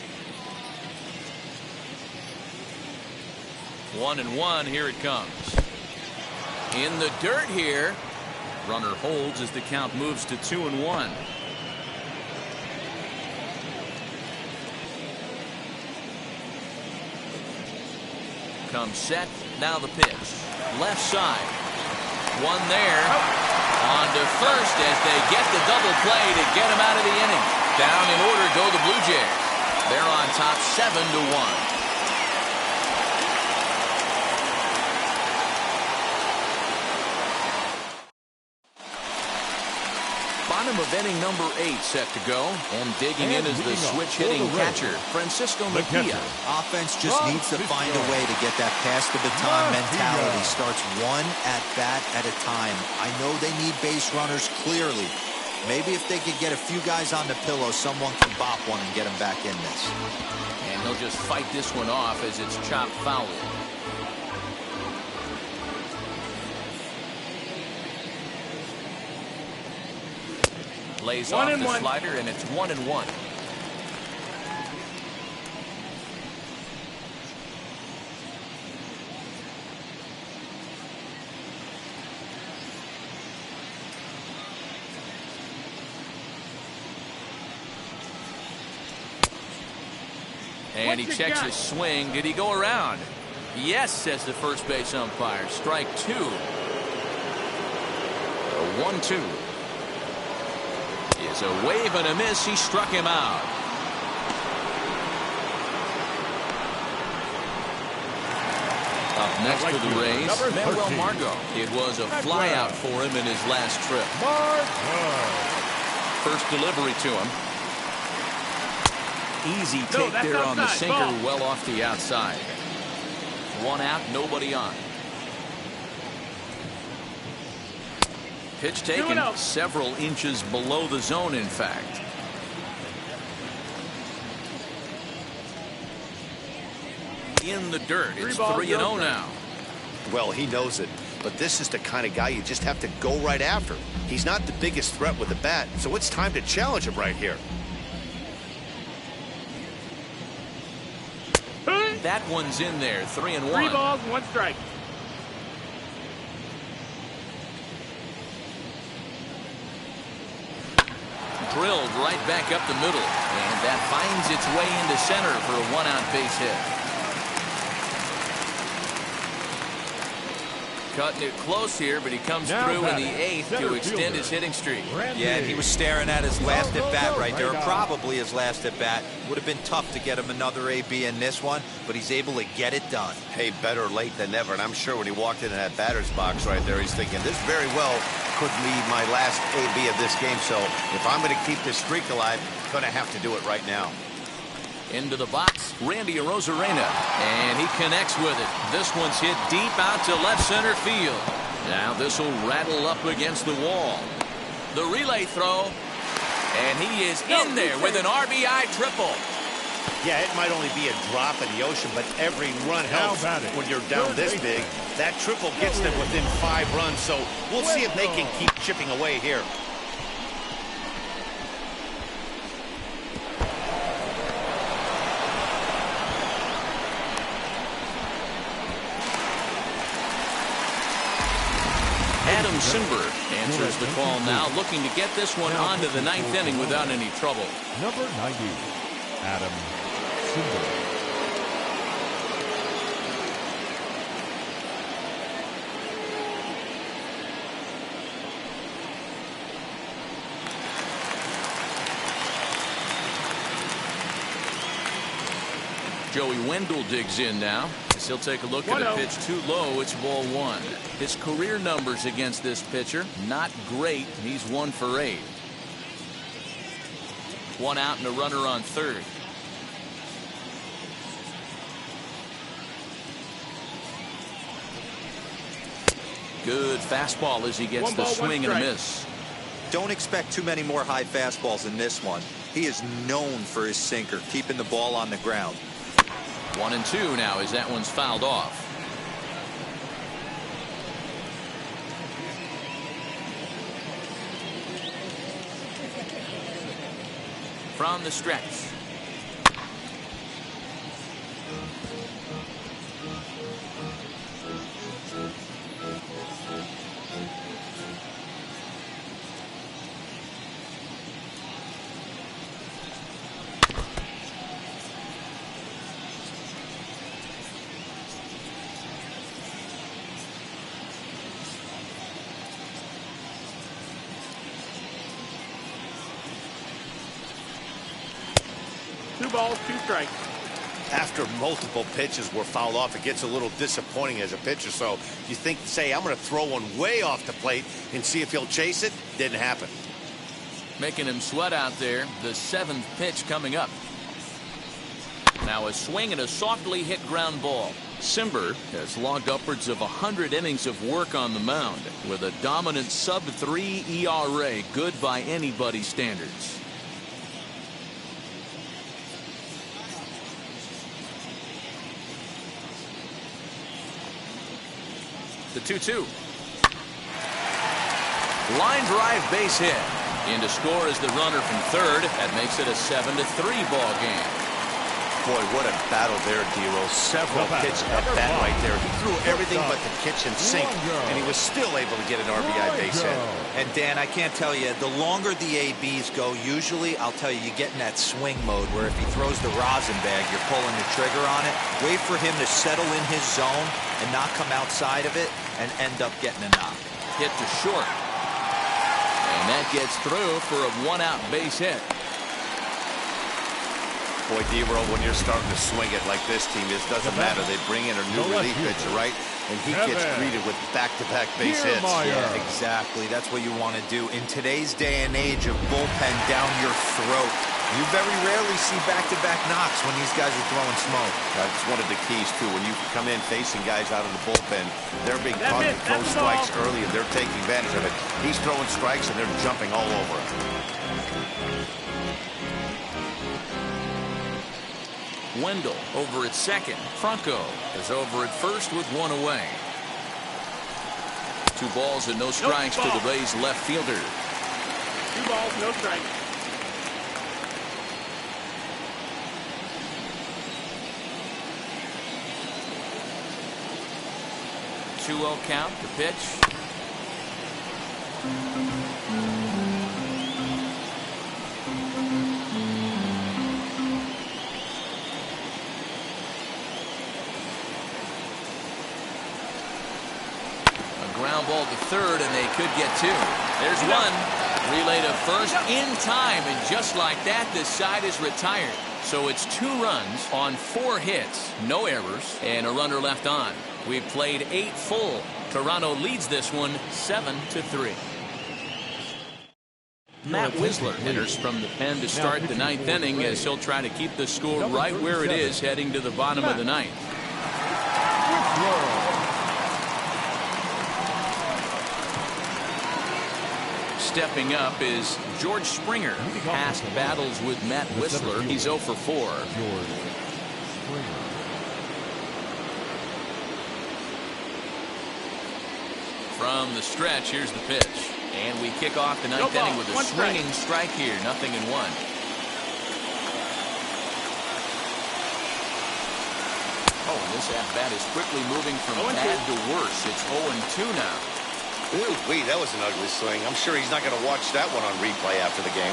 1-1. Here it comes. In the dirt here. Runner holds as the count moves to 2-1. Comes set. Now the pitch. Left side. 1 there. On to first as they get the double play to get him out of the inning. Down in order go the Blue Jays. They're on top 7-1. Bottom of inning number 8 set to go. And digging in is the switch-hitting catcher, Francisco Mejia. Offense just needs to find a way to get that pass the baton mentality. Starts 1 at bat at a time. I know they need base runners clearly. Maybe if they could get a few guys on the pillow, someone can bop one and get them back in this. And he'll just fight this one off as it's chopped foul. Lays off the slider, and it's 1-1. And he checks his swing. Did he go around? Yes, says the first base umpire. Strike 2. A 1-2. Is a wave and a miss. He struck him out. Up next to the Rays, Manuel Margot. It was a flyout for him in his last trip. First delivery to him. Easy take there on the sinker, well off the outside. 1 out, nobody on. Pitch taken several inches below the zone, in fact. In the dirt. It's 3-0 now. Well, he knows it. But this is the kind of guy you just have to go right after. He's not the biggest threat with the bat, so it's time to challenge him right here. That one's in there. 3-1. 3 balls, 1 strike. Drilled right back up the middle, and that finds its way into center for a 1-out base hit. Cutting it close here, but he comes through in the 8th to extend his hitting streak. Yeah, and he was staring at his last at bat right there, probably his last at bat. Would have been tough to get him another AB in this one, but he's able to get it done. Hey, better late than never. And I'm sure when he walked into that batter's box right there, he's thinking, this very well could be my last AB of this game. So if I'm going to keep this streak alive, I'm going to have to do it right now. Into the box, Randy Arozarena, and he connects with it. This one's hit deep out to left center field. Now this will rattle up against the wall. The relay throw. And he is in there with an RBI triple. Yeah, it might only be a drop in the ocean, but every run helps when you're down this big. That triple gets them within 5 runs, so we'll see if they can keep chipping away here. Adam Simber answers the call now, looking to get this one onto the 9th inning without any trouble. Number 90, Adam Simber. Joey Wendell digs in now. As he'll take a look at a pitch too low. It's ball 1. His career numbers against this pitcher, not great. He's 1 for 8. 1 out and a runner on third. Good fastball as he gets the swing and a miss. Don't expect too many more high fastballs in this one. He is known for his sinker, keeping the ball on the ground. 1-2 now as that one's fouled off. From the stretch. Two balls, 2 strikes. After multiple pitches were fouled off, it gets a little disappointing as a pitcher. So you think, say, I'm going to throw one way off the plate and see if he'll chase it. Didn't happen. Making him sweat out there. The 7th pitch coming up. Now a swing and a softly hit ground ball. Simber has logged upwards of 100 innings of work on the mound with a dominant sub-3 ERA, good by anybody's standards. The 2-2. Line drive base hit. In to score is the runner from third. That makes it a 7-3 ball game. Boy, what a battle there, D-Roll. Several pitches at bat right there. He threw everything but the kitchen sink, and he was still able to get an RBI base hit. And Dan, I can't tell you, the longer the ABs go, usually, I'll tell you, you get in that swing mode where if he throws the rosin bag, you're pulling the trigger on it. Wait for him to settle in his zone and not come outside of it and end up getting a knock. Hit to short. And that gets through for a 1-out base hit. Boy, D-Roll, when you're starting to swing it like this team is, doesn't matter. They bring in a new relief pitcher, right? And he gets greeted with back-to-back base hits. Yeah, exactly. That's what you want to do. In today's day and age of bullpen down your throat, you very rarely see back-to-back knocks when these guys are throwing smoke. That's one of the keys, too. When you come in facing guys out of the bullpen, they're being taught to throw strikes early, and they're taking advantage of it. He's throwing strikes, and they're jumping all over him. Wendell over at second. Franco is over at first with 1 away. 2 balls and no strikes to the Rays left fielder. 2 balls, no strikes. Two-0 count. The pitch. Ground ball to third, and they could get 2. There's 1. Relay to first in time, and just like that, this side is retired. So it's 2 runs on 4 hits, no errors, and a runner left on. We've played 8 full. Toronto leads this one 7-3. Matt Wisler enters from the pen to start the 9th inning as he'll try to keep the score right where it is heading to the bottom of the 9th. Stepping up is George Springer. Past battles with Matt Whistler. He's 0 for 4. George Springer. From the stretch, here's the pitch. And we kick off the ninth inning with a swinging strike here. 0-1. Oh, and this at-bat is quickly moving from bad to worse. It's 0-2 now. Ooh, wait, that was an ugly swing. I'm sure he's not going to watch that one on replay after the game.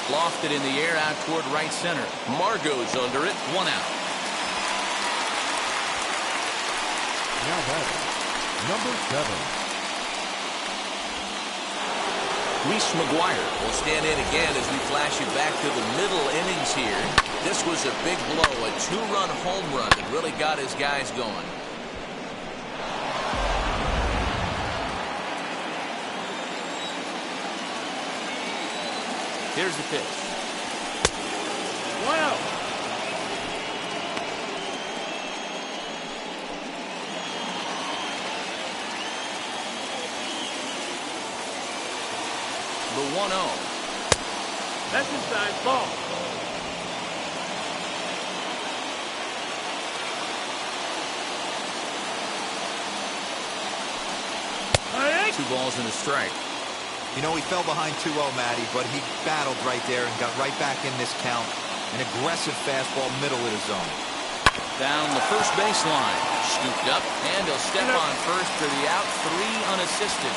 Lofted in the air out toward right center. Margot's under it. 1 out. Now batting, number 7. Reese McGuire will stand in again as we flash you back to the middle innings here. This was a big blow, a 2-run home run that really got his guys going. Here's the pitch. Wow. The 1-0. That's inside ball. Hey. 2 balls and a strike. You know, he fell behind 2-0, Matty, but he battled right there and got right back in this count. An aggressive fastball, middle of the zone. Down the first baseline. Scooped up, and he'll step on first for the out. 3 unassisted.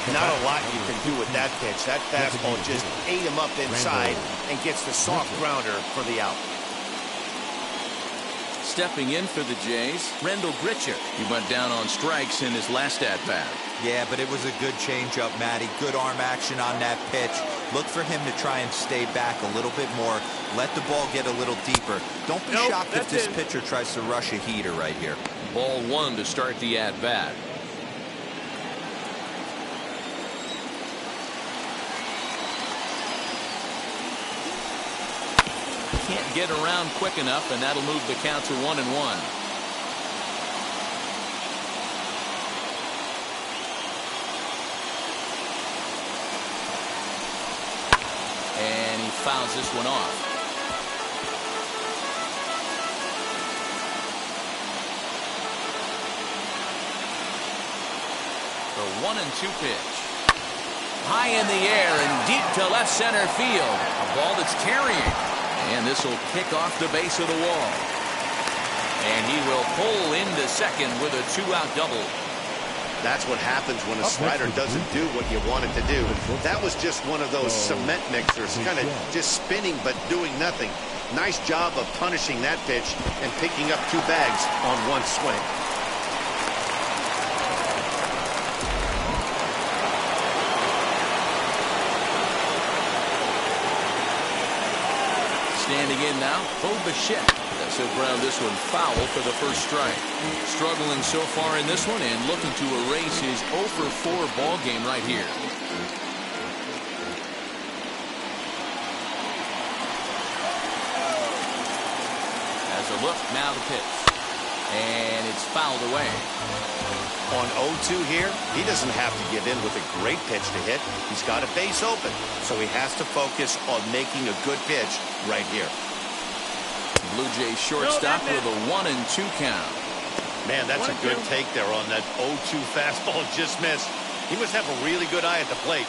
Not a lot you can do with that pitch. That fastball just ate him up inside and gets the soft grounder for the out. Stepping in for the Jays, Rendell Gritcher. He went down on strikes in his last at-bat. Yeah, but it was a good changeup, Matty. Good arm action on that pitch. Look for him to try and stay back a little bit more. Let the ball get a little deeper. Don't be shocked if this pitcher tries to rush a heater right here. Ball 1 to start the at-bat. Can't get around quick enough, and that'll move the count to 1-1. And he fouls this one off. The 1-2 pitch. High in the air and deep to left center field. A ball that's carrying. And this will kick off the base of the wall. And he will pull into second with a 2-out double. That's what happens when a slider doesn't do what you want it to do. That was just one of those cement mixers, kind of just spinning but doing nothing. Nice job of punishing that pitch and picking up 2 bags on 1 swing. Standing in now, Bo Bichette. He'll ground this one foul for the first strike. Struggling so far in this one and looking to erase his 0 for 4 ball game right here. As a look, now the pitch. And it's fouled away. On 0-2 here, he doesn't have to give in with a great pitch to hit. He's got a base open, so he has to focus on making a good pitch right here. Blue Jays shortstop with a 1-2 count. Man, that's a good take there on that 0-2 fastball. Just missed. He must have a really good eye at the plate.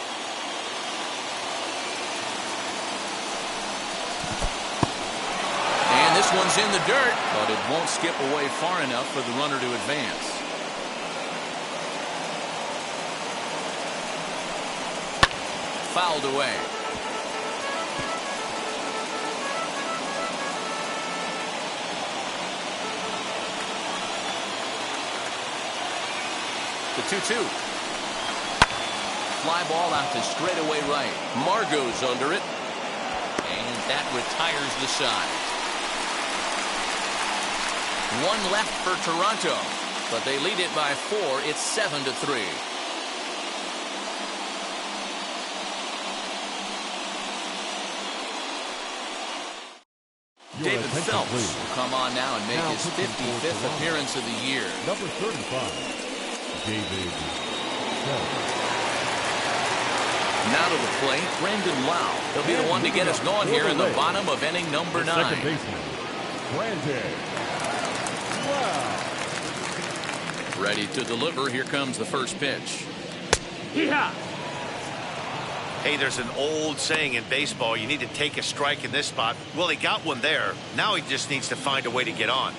And this one's in the dirt, but it won't skip away far enough for the runner to advance. Fouled away. The 2-2. Fly ball out to straightaway right. Margot's under it. And that retires the side. 1 left for Toronto, but they lead it by 4. It's 7-3. Your David attention, Phelps please. will come on now and make Now his pitching for 55th Toronto. appearance of the year. Number 35, David Phelps. Now to the plate, Brandon Lau. He'll be the one to get us going here in the bottom of inning number The 9. second baseman, Brandon Lau. Ready to deliver. Here comes the first pitch. Hee-haw! Hey, there's an old saying in baseball, you need to take a strike in this spot. Well, he got one there. Now he just needs to find a way to get on.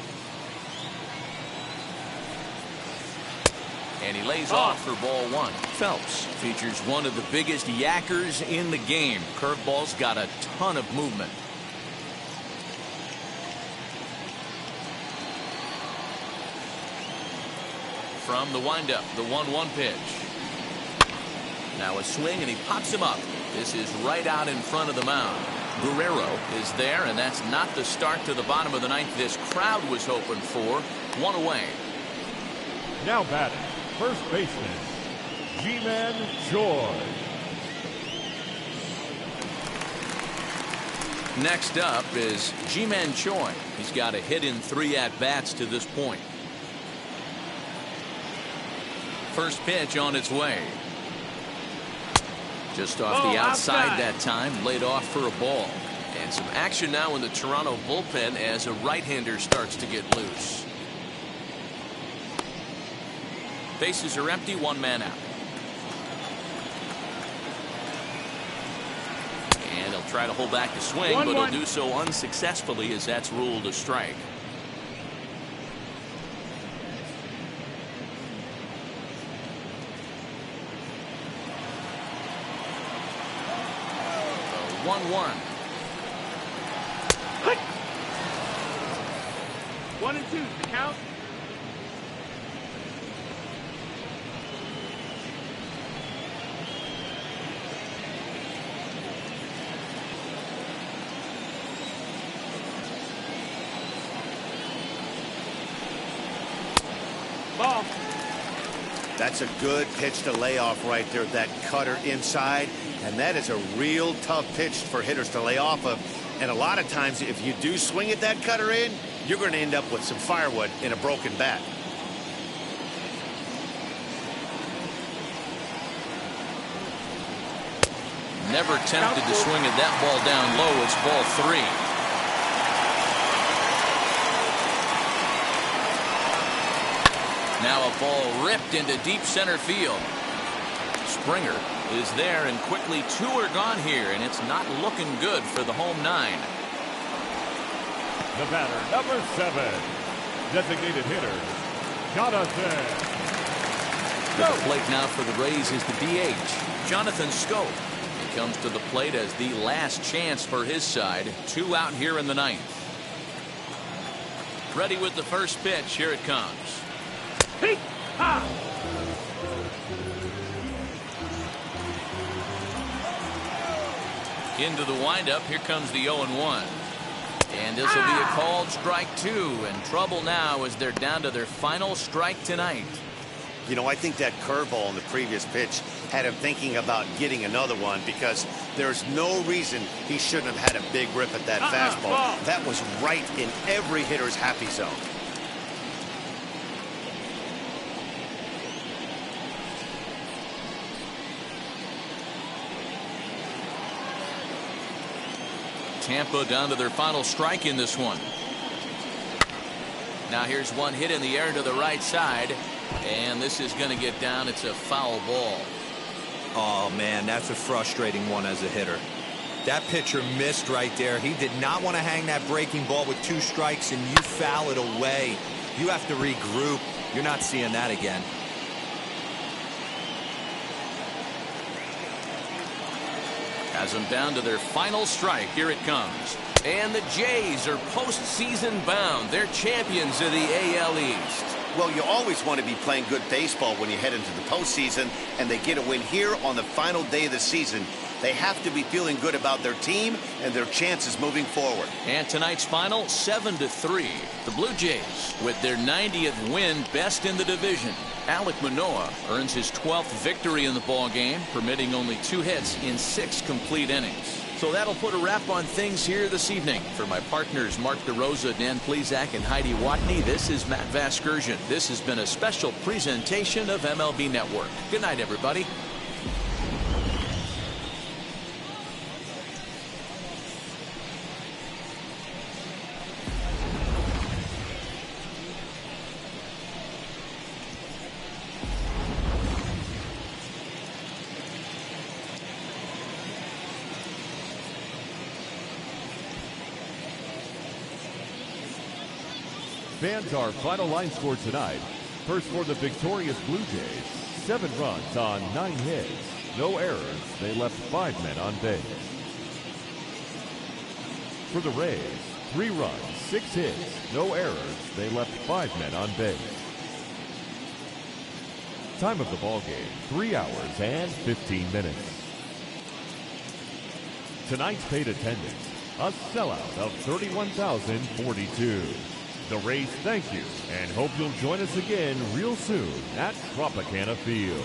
And he lays off for ball 1. Phelps features one of the biggest yackers in the game. Curveball's got a ton of movement. From the windup, the 1-1 pitch. Now a swing, and he pops him up. This is right out in front of the mound. Guerrero is there, and that's not the start to the bottom of the 9th this crowd was hoping for. 1 away. Now batting, first baseman, G-Man Choi. Next up is G-Man Choi. He's got a hit in 3 at-bats to this point. First pitch on its way. Just off the outside that time, laid off for a ball. And some action now in the Toronto bullpen as a right-hander starts to get loose. Bases are empty, 1 man out. And he'll try to hold back the swing, but he'll do so unsuccessfully as that's ruled a strike. The 1-1. 1 and 2, the count. Ball. That's a good pitch to lay off right there. That cutter inside. And that is a real tough pitch for hitters to lay off of. And a lot of times, if you do swing at that cutter in, you're going to end up with some firewood in a broken bat. Never tempted to swing at that ball down low. It's ball 3. Now a ball ripped into deep center field. Springer is there, and quickly 2 are gone here, and it's not looking good for the home 9. The batter, number 7, designated hitter, Jonathan. To the plate now for the Rays is the DH, Jonathan Scope. He comes to the plate as the last chance for his side. 2 out here in the 9th. Ready with the first pitch. Here it comes. Hee-haw! Into the windup. Here comes the 0-1. And this will be a called strike 2. And trouble now as they're down to their final strike tonight. You know, I think that curveball in the previous pitch had him thinking about getting another one, because there's no reason he shouldn't have had a big rip at that fastball. Ball. That was right in every hitter's happy zone. Tampa down to their final strike in this one. Now here's one hit in the air to the right side, and this is going to get down. It's a foul ball. Oh, man, that's a frustrating one as a hitter. That pitcher missed right there. He did not want to hang that breaking ball with 2 strikes, and you foul it away. You have to regroup. You're not seeing that again. Has them down to their final strike. Here it comes. And the Jays are postseason bound. They're champions of the AL East. Well, you always want to be playing good baseball when you head into the postseason, and they get a win here on the final day of the season. They have to be feeling good about their team and their chances moving forward. And tonight's final, 7-3. The Blue Jays with their 90th win, best in the division. Alek Manoah earns his 12th victory in the ball game, permitting only 2 hits in 6 complete innings. So that'll put a wrap on things here this evening. For my partners, Mark DeRosa, Dan Plezak, and Heidi Watney, this is Matt Vasgersian. This has been a special presentation of MLB Network. Good night, everybody. Fans, our final line score tonight. First for the victorious Blue Jays, 7 runs on 9 hits. No errors. They left 5 men on base. For the Rays, 3 runs, 6 hits. No errors. They left 5 men on base. Time of the ball game, 3 hours and 15 minutes. Tonight's paid attendance, a sellout of 31,042. The Rays thank you and hope you'll join us again real soon at Tropicana Field.